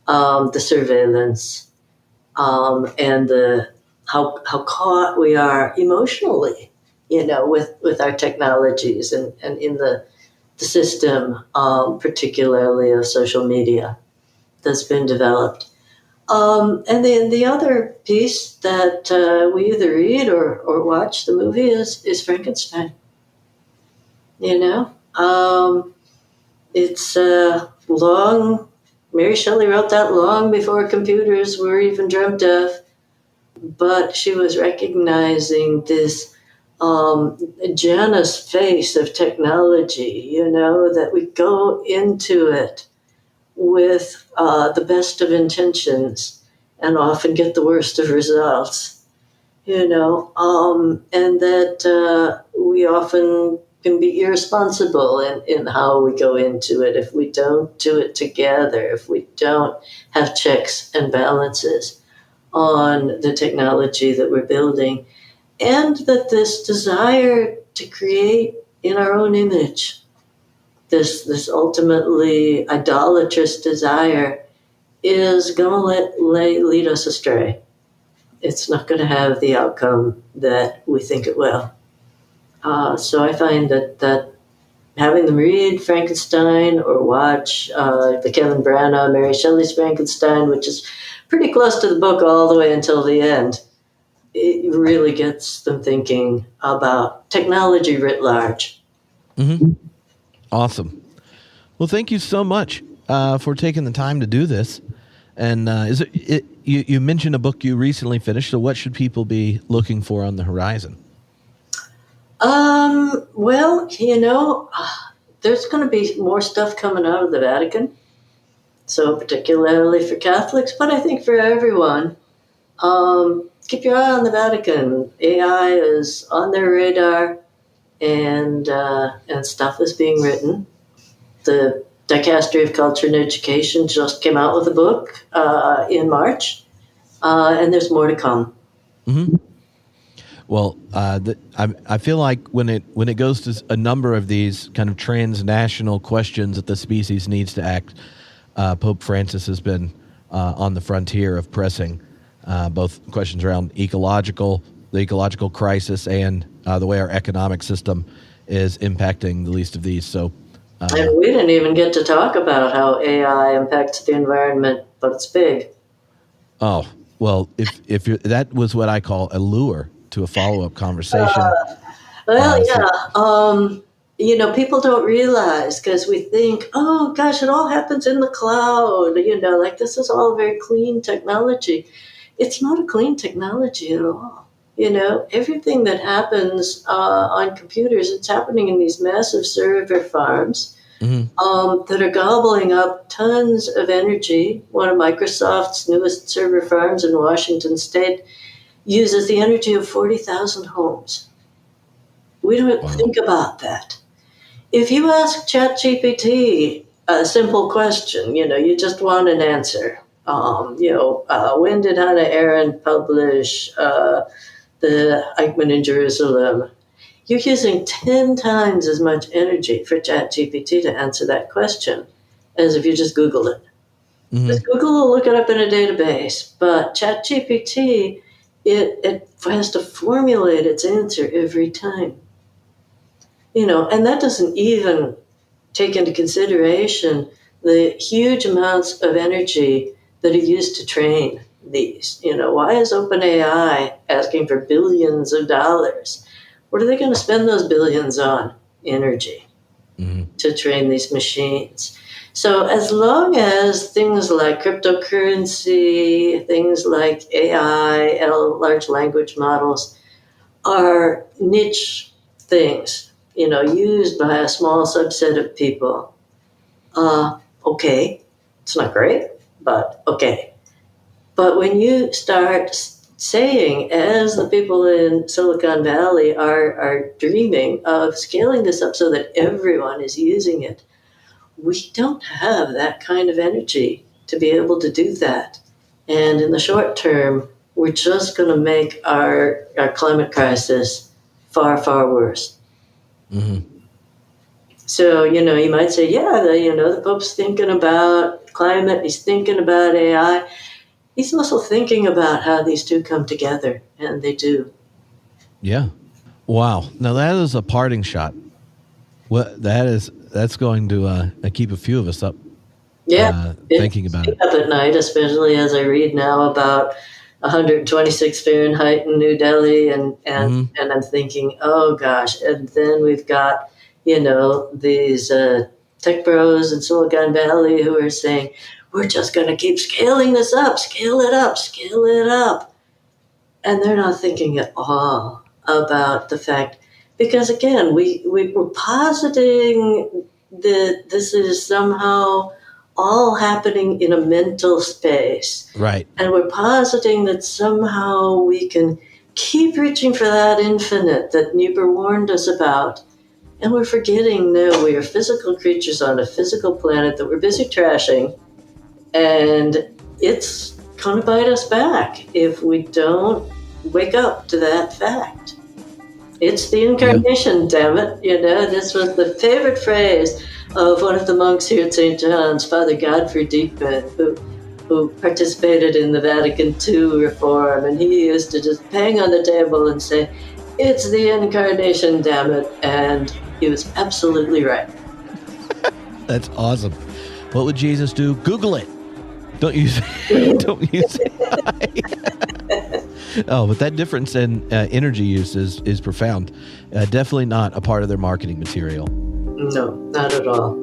the surveillance, and how caught we are emotionally, with our technologies and in the system, particularly of social media that's been developed. And then the other piece that we either read or watch the movie is Frankenstein. It's long. Mary Shelley wrote that long before computers were even dreamt of, but she was recognizing this Janus face of technology, that we go into it with the best of intentions and often get the worst of results, and that we often can be irresponsible in how we go into it if we don't do it together, if we don't have checks and balances on the technology that we're building, and that this desire to create in our own image, this ultimately idolatrous desire, is going to lead us astray. It's not going to have the outcome that we think it will. So I find that having them read Frankenstein or watch the Kevin Branagh, Mary Shelley's Frankenstein, which is pretty close to the book all the way until the end, it really gets them thinking about technology writ large. Mm-hmm. Awesome. Well, thank you so much for taking the time to do this. And you mentioned a book you recently finished, so what should people be looking for on the horizon? Well, there's going to be more stuff coming out of the Vatican. So particularly for Catholics, but I think for everyone, keep your eye on the Vatican. AI is on their radar, and stuff is being written. The Dicastery of Culture and Education just came out with a book in March, and there's more to come. Mm-hmm. Well, I feel like when it goes to a number of these kind of transnational questions that the species needs to act, Pope Francis has been on the frontier of pressing both questions around the ecological crisis, and the way our economic system is impacting the least of these. So, and we didn't even get to talk about how AI impacts the environment, but it's big. Oh, well, if you're, that was what I call a lure to a follow-up conversation. People don't realize, because we think, oh gosh, it all happens in the cloud, like this is all very clean technology. It's not a clean technology at all. Everything that happens on computers, it's happening in these massive server farms, that are gobbling up tons of energy. One of Microsoft's newest server farms in Washington State uses the energy of 40,000 homes. We don't think about that. If you ask ChatGPT a simple question, you just want an answer. When did Hannah Arendt publish The Eichmann in Jerusalem? You're using 10 times as much energy for ChatGPT to answer that question as if you just Google it. Just Google will look it up in a database, but ChatGPT, it has to formulate its answer every time. And that doesn't even take into consideration the huge amounts of energy that are used to train these. Why is OpenAI asking for billions of dollars? What are they going to spend those billions on? Energy to train these machines. So as long as things like cryptocurrency, things like AI, large language models, are niche things, used by a small subset of people, okay, it's not great, but okay. But when you start saying, as the people in Silicon Valley are dreaming of scaling this up so that everyone is using it, we don't have that kind of energy to be able to do that. And in the short term, we're just going to make our climate crisis far, far worse. So, you might say, the Pope's thinking about climate, he's thinking about AI. he's also thinking about how these two come together, and they do. Yeah. Wow. Now that is a parting shot. That's going to keep a few of us up. Yeah, Thinking about it. Up at night, especially as I read now about 126 Fahrenheit in New Delhi, and I'm thinking, oh gosh, and then we've got these tech bros in Silicon Valley who are saying we're just going to keep scaling this up, scale it up, and they're not thinking at all about the fact, because again we're positing that this is somehow all happening in a mental space. Right. And we're positing that somehow we can keep reaching for that infinite that Niebuhr warned us about. And we're forgetting, no, we are physical creatures on a physical planet that we're busy trashing. And it's going to bite us back if we don't wake up to that fact. It's the incarnation, damn it. This was the favorite phrase of one of the monks here at St. John's, Father Godfrey Deepman, who participated in the Vatican II reform. And he used to just bang on the table and say, it's the incarnation, damn it. And he was absolutely right. That's awesome. What would Jesus do? Google it. Don't use it. Oh, but that difference in energy use is profound. Definitely not a part of their marketing material. No, not at all.